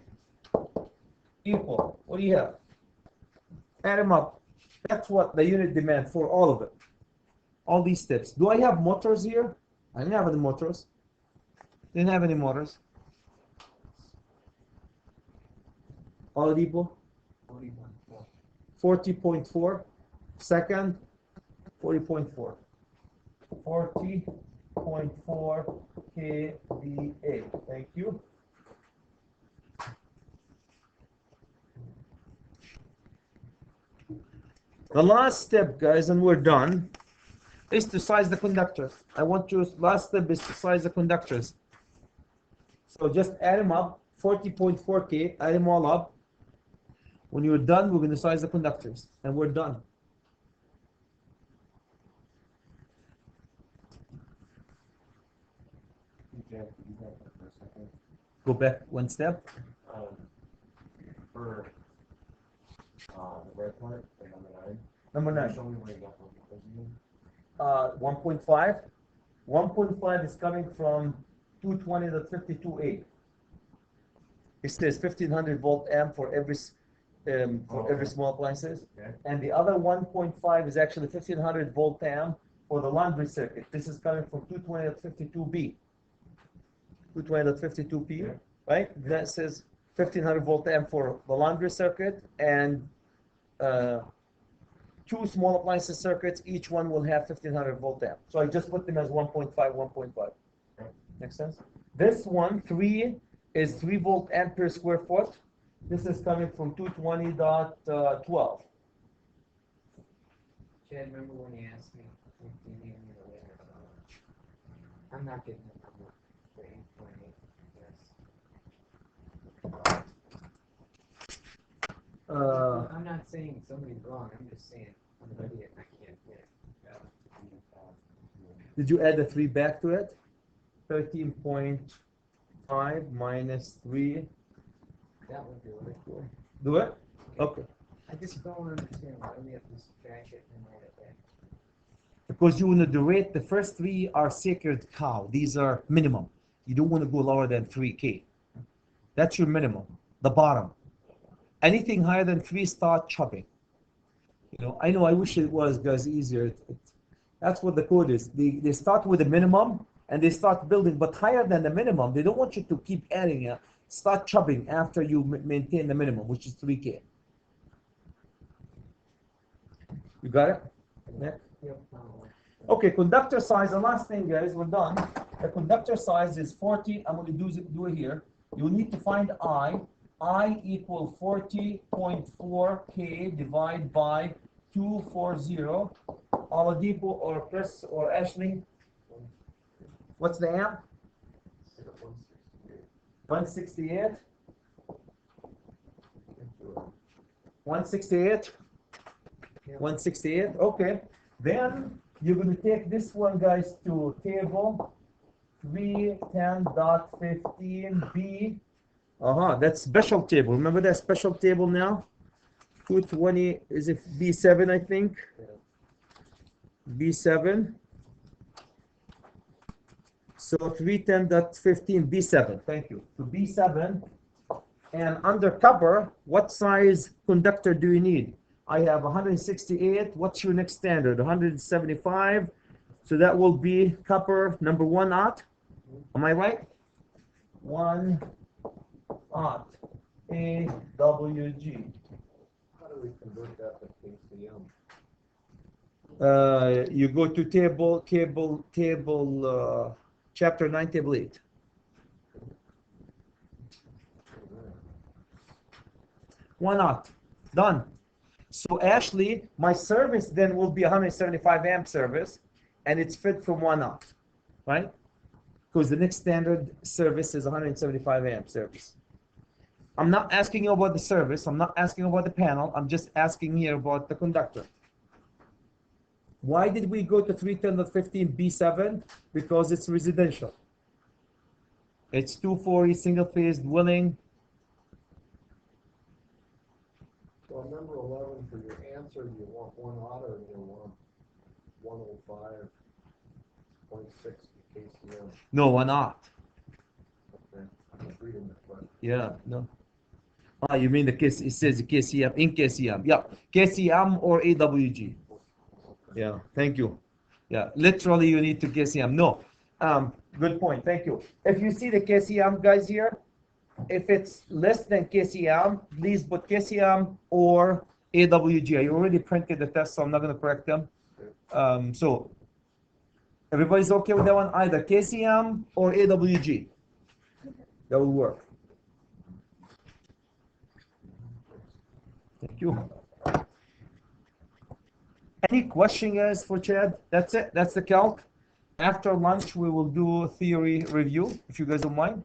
equal, what do you have? Add them up. That's what the unit demand for all of it. All these steps. Do I have motors here? I didn't have any motors. Didn't have any motors. All equal? 40.4. Second, 40.4. 40.4 kVA. Thank you. The last step, guys, and we're done, is to size the conductors. I want you, last step is to size the conductors. So just add them up, 40.4K, add them all up. When you're done, we're going to size the conductors, and we're done. Go back one step. For the red part, like Number number 9. 9. Show me where you got those again. 1.5. 1.5 is coming from 220 to 52A. It says 1500 volt amp for every small appliances. Okay. And the other 1.5 is actually 1500 volt amp for the laundry circuit. This is coming from 220 to 52B. 220 to 52P, Yeah. right? That says 1500 volt amp for the laundry circuit, and 2 small appliances circuits, each one will have 1500 volt amp. So I just put them as 1.5, 1.5. Okay. Makes sense? This one, 3, is 3 volt amp per square foot. This is coming from 220.12. Chad, remember when you asked me if you needed me to win or something? I'm not getting the number for 8.8. Yes. I'm not saying somebody's wrong. I'm just saying I'm an idiot and I can't get it. Did you add the 3 back to it? 13.5 minus 3. That would do it. Do it? Okay. I just don't understand why we have to subtract it and add it back. Because you want to derate, the first 3 are sacred cow. These are minimum. You don't want to go lower than 3K. That's your minimum, the bottom. Anything higher than 3, start chopping. You know, I wish it was, guys, easier. That's what the code is. They start with the minimum and they start building, but higher than the minimum, they don't want you to keep adding it. Start chopping after you maintain the minimum, which is 3K. You got it? Next. Yep. Okay, conductor size, the last thing, guys, we're done. The conductor size is 40. I'm going to do it here. You need to find I. I equal 40.4K divided by 240. Oladipo or Chris or Ashley. What's the amp? 168. 168. 168. Okay. Then you're going to take this one, guys, to table 310.15B. That's special table. Remember that special table now? 220, is it B7, I think? B7. So 310.15 B7. Thank you. So B7. And under cover, what size conductor do you need? I have 168. What's your next standard? 175. So that will be copper number 1/0. Am I right? 1/0 AWG. How do we convert that to KCM? You go to chapter 9, table 8. Why not? Done. So actually, my service then will be 175 amp service, and it's fit from 1/0, right? Because the next standard service is 175 amp service. I'm not asking you about the service. I'm not asking about the panel. I'm just asking here about the conductor. Why did we go to 310.15 B7? Because it's residential. It's 240 single phase dwelling. So on number 11, for your answer, you want 1/0 or you want 105.6 KCM? No, 1/0. Okay, I'm just reading the question. Yeah, no. Ah, you mean the KC, it says KCM, in KCM. Yeah, KCM or AWG. Yeah, thank you. Yeah, literally you need to KCM. No, good point, thank you. If you see the KCM guys here, if it's less than KCM, please put KCM or AWG. I already printed the test, so I'm not going to correct them. So, everybody's okay with that one? Either KCM or AWG. That will work. Thank you. Any question, guys, for Chad? That's it. That's the calc. After lunch, we will do a theory review, if you guys don't mind.